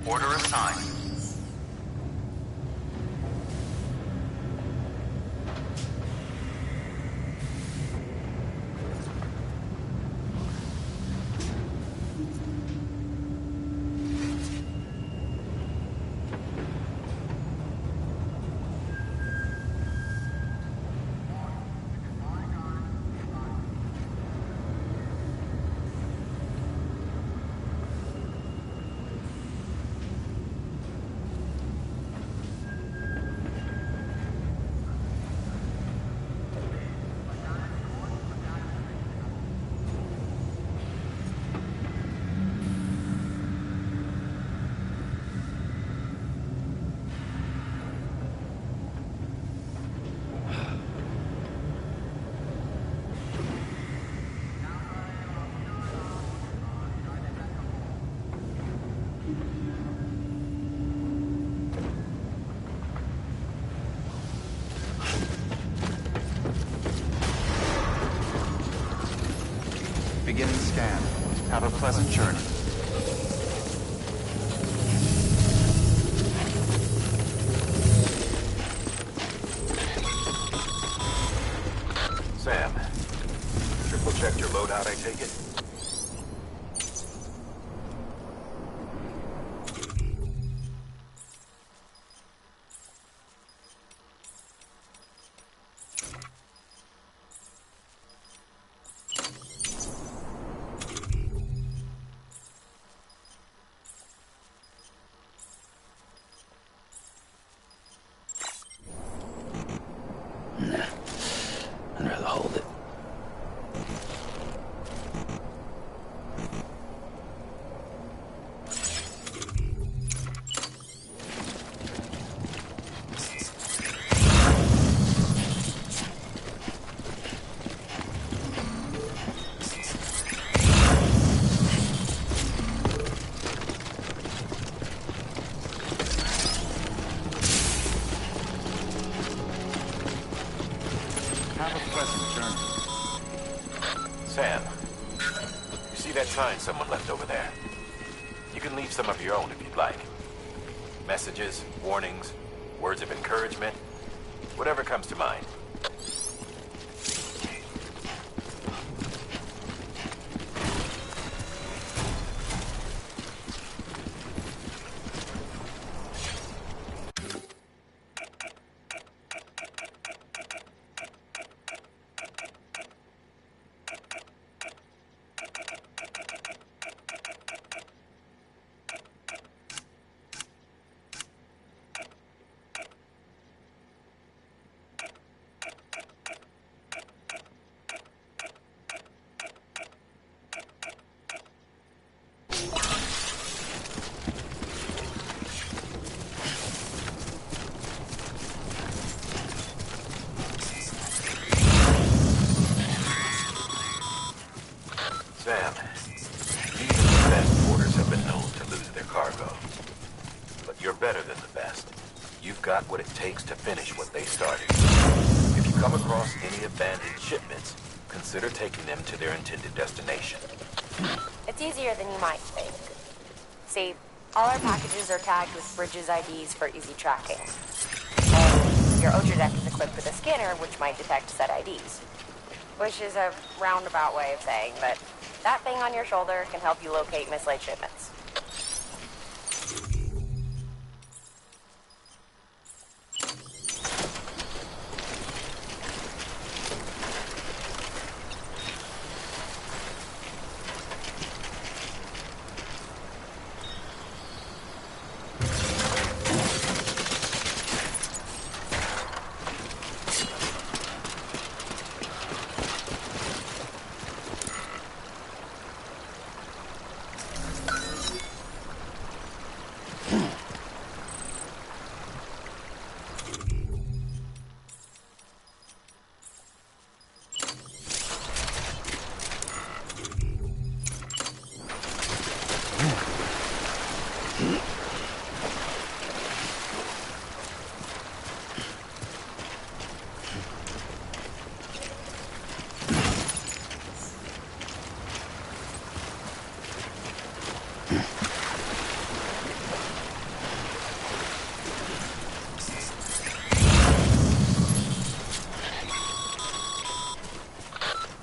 Order assigned. Have a pleasant journey. Sam, triple checked your loadout, I take it? Nah, I'd rather hold it. Have a pleasant journey. Sam, you see that sign someone left over there? You can leave some of your own if you'd like. Messages, warnings, words of encouragement, whatever comes to mind. Sam, even the best porters have been known to lose their cargo. But you're better than the best. You've got what it takes to finish what they started. If you come across any abandoned shipments, consider taking them to their intended destination. It's easier than you might think. See, all our packages are tagged with Bridges IDs for easy tracking. And your Ocher deck is equipped with a scanner which might detect said IDs. Which is a roundabout way of saying that that thing on your shoulder can help you locate mislaid shipments.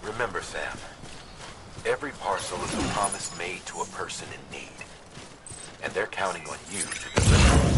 Remember, Sam, every parcel is a promise made to a person in need. And they're counting on you to deliver.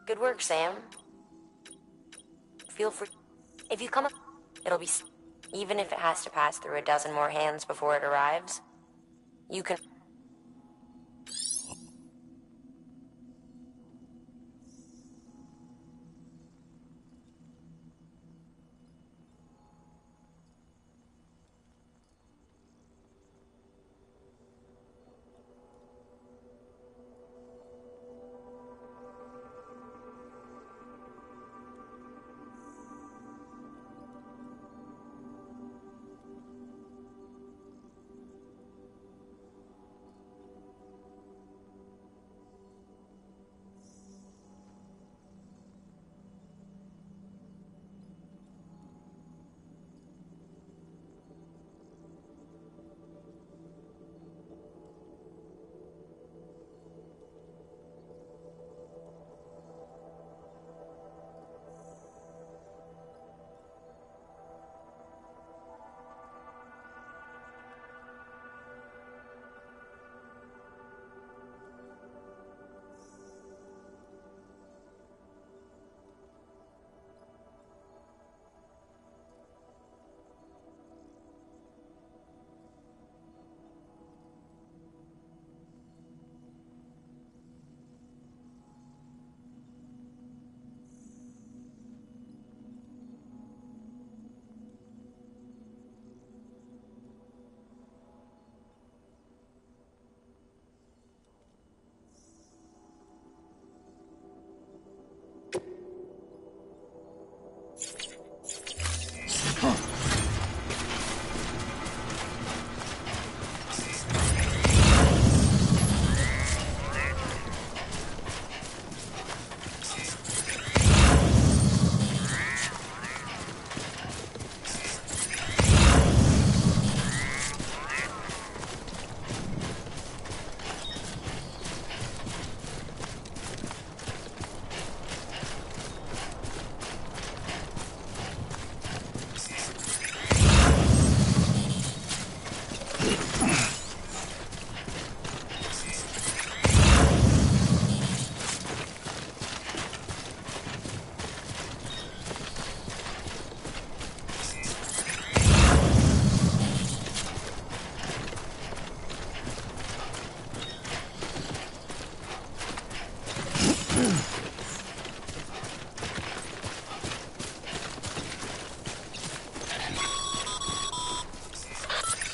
Good work, Sam. Feel free. If you come up, it'll be... Even if it has to pass through a dozen more hands before it arrives, you can...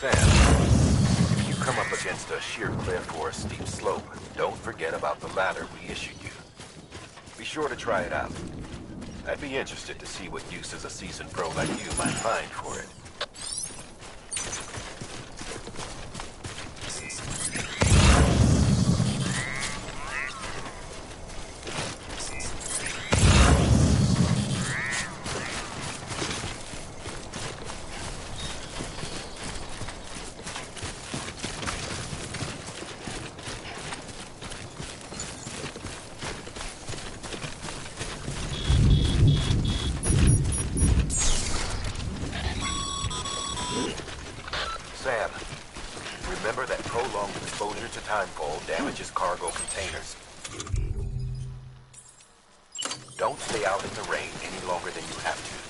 Sam, if you come up against a sheer cliff or a steep slope, don't forget about the ladder we issued you. Be sure to try it out. I'd be interested to see what uses a seasoned pro like you might find for it. Sam, remember that prolonged exposure to timefall damages cargo containers. Don't stay out in the rain any longer than you have to.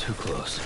Too close.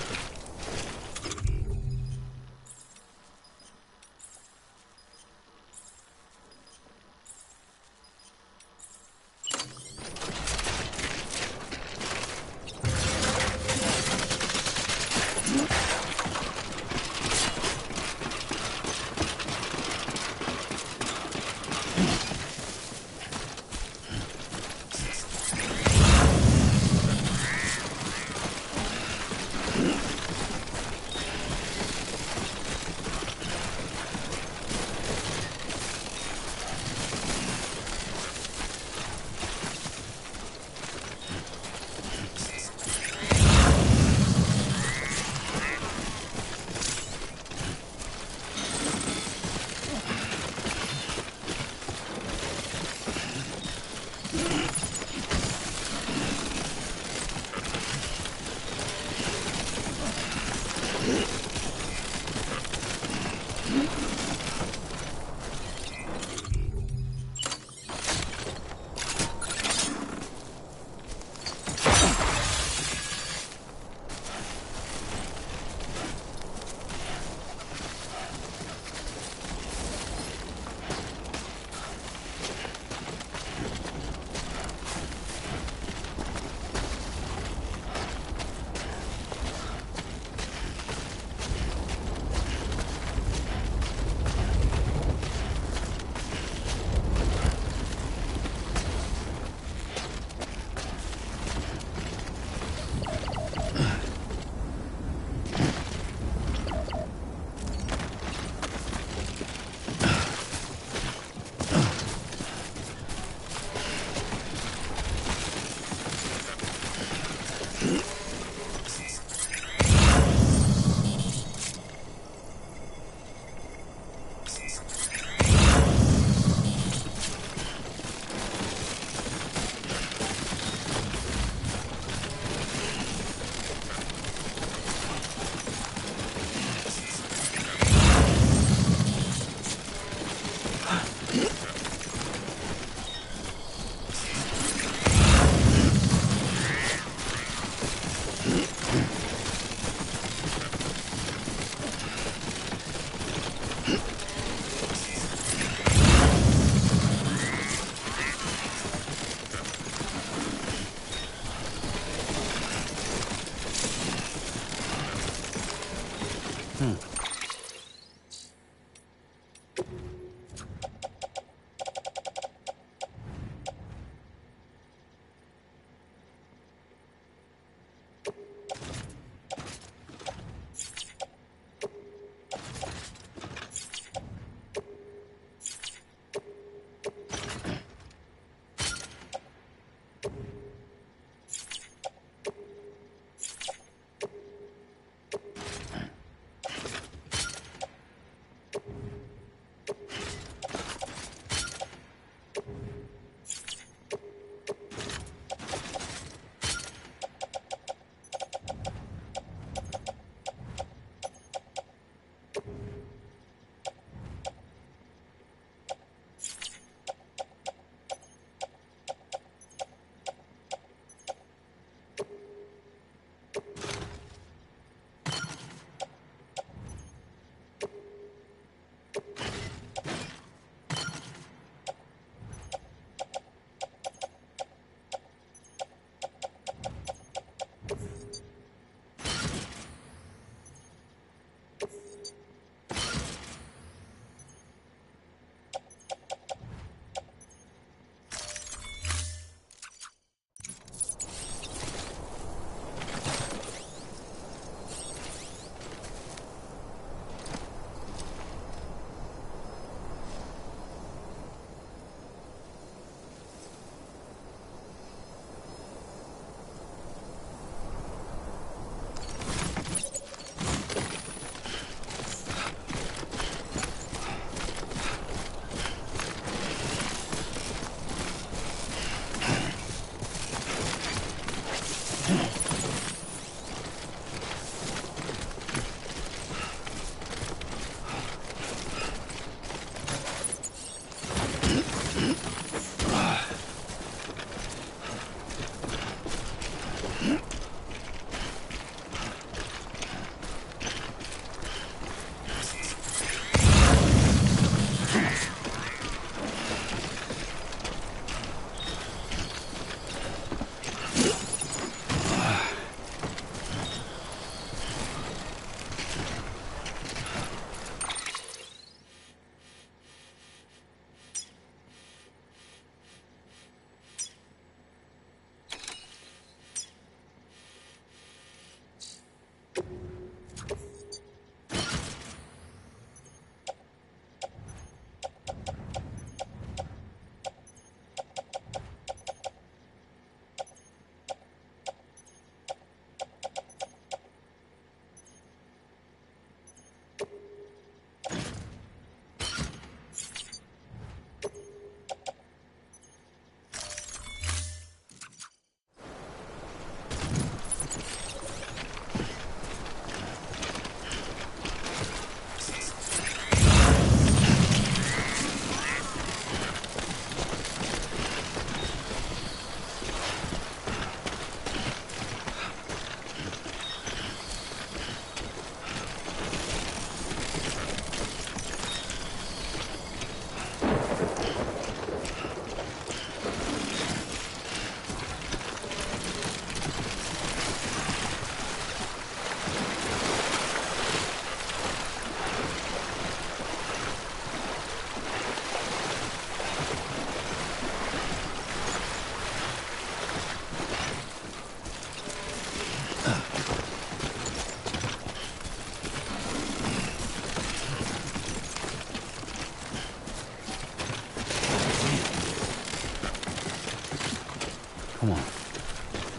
Come on.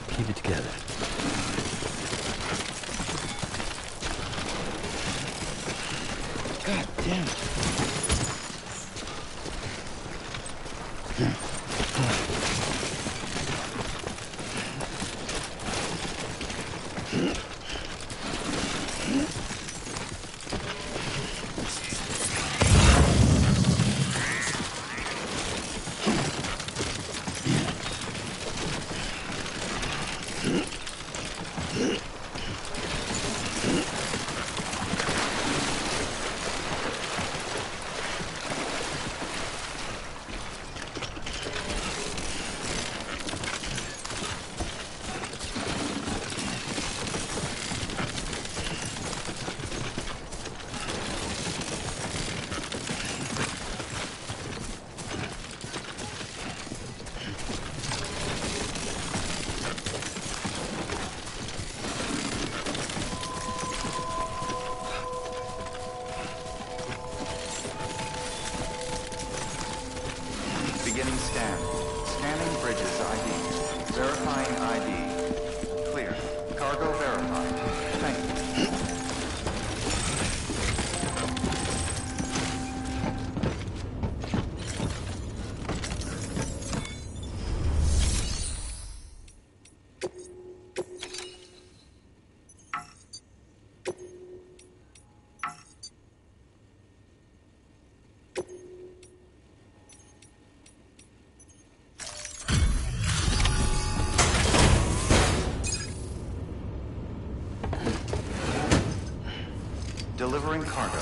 Keep it together. God damn it. Beginning scan. Scanning bridges ID. Verifying ID. Clear. Cargo verified. Thank you. Delivering cargo.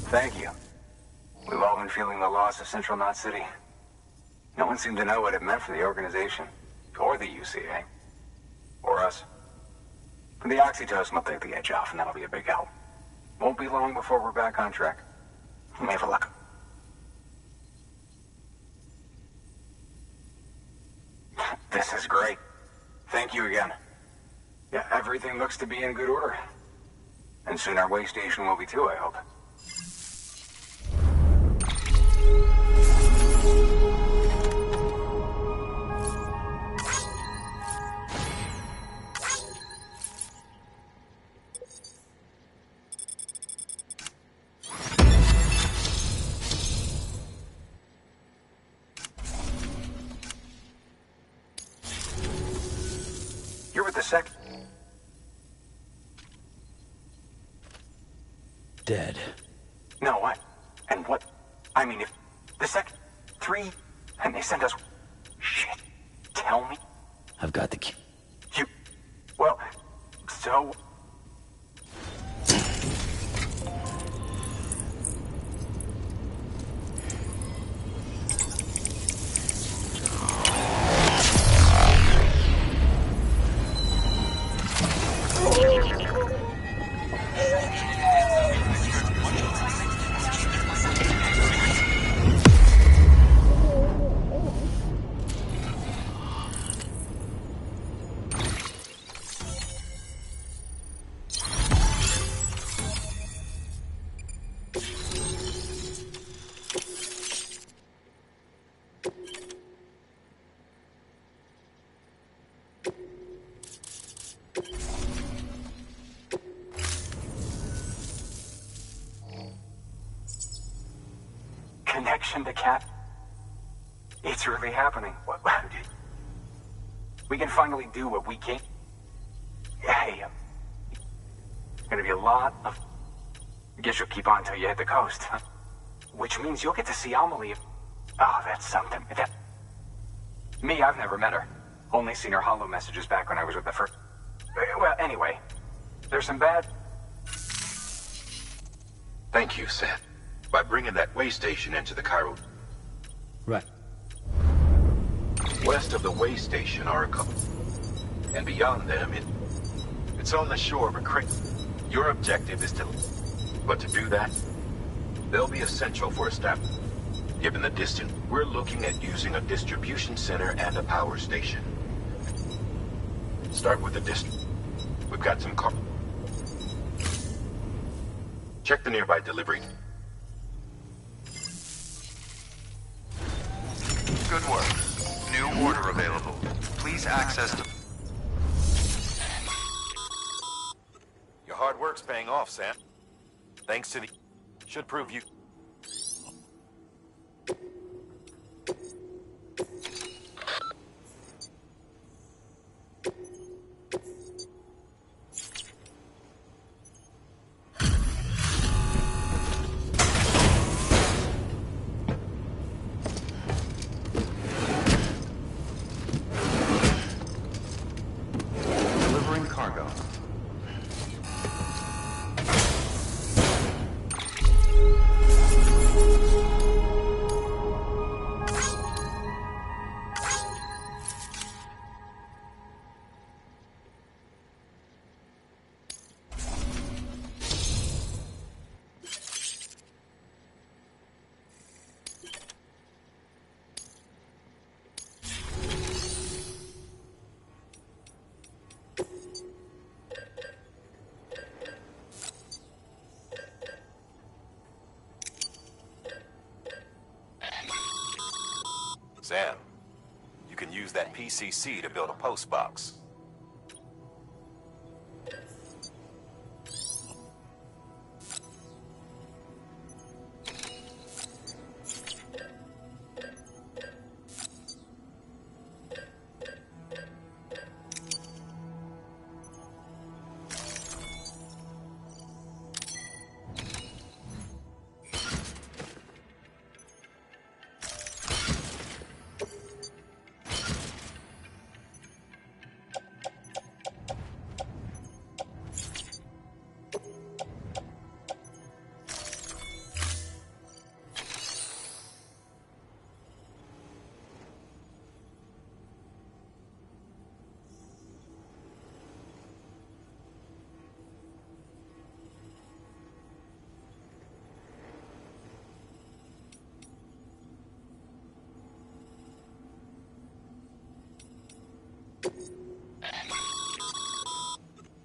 Thank you. We've all been feeling the loss of Central Knot City. No one seemed to know what it meant for the organization, or the UCA, or us. The oxytocin will take the edge off, and that'll be a big help. Won't be long before we're back on track. We may have a luck. This is great. Thank you again. Yeah, everything looks to be in good order. And soon our way station will be too, I hope. sec... Dead. No, what? And what? I mean, if the sec... 3... and they sent us... Shit. Tell me. I've got the key. You... Well, so... Connection to Cap. It's really happening. We can finally do what we came. Hey, gonna be a lot of... Guess you'll keep on till you hit the coast. Huh? Which means you'll get to see Amelie. Oh, that's something. Me, I've never met her. Only seen her holo messages back when I was with the first... Well, anyway, there's some bad... Thank you, Sam. By bringing that way station into the Cairo... Right. West of the way station are a couple. And beyond them, it's on the shore of a creek. Your objective is to... But to do that, they'll be essential for establishment. Given the distance, we're looking at using a distribution center and a power station. Start with the distance. We've got some car... Check the nearby delivery. Good work. New order available. Please access to... Your hard work's paying off, Sam. Thanks to the... Should prove you... Delivering cargo. Sam, you can use that PCC to build a post box.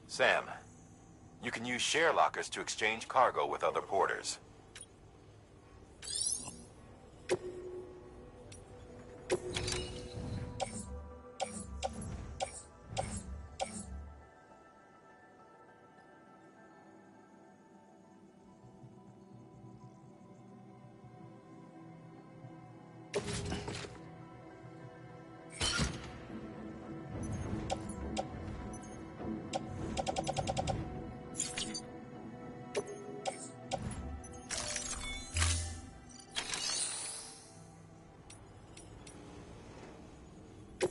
Sam, you can use share lockers to exchange cargo with other porters. To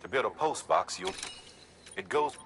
build a post box, it goes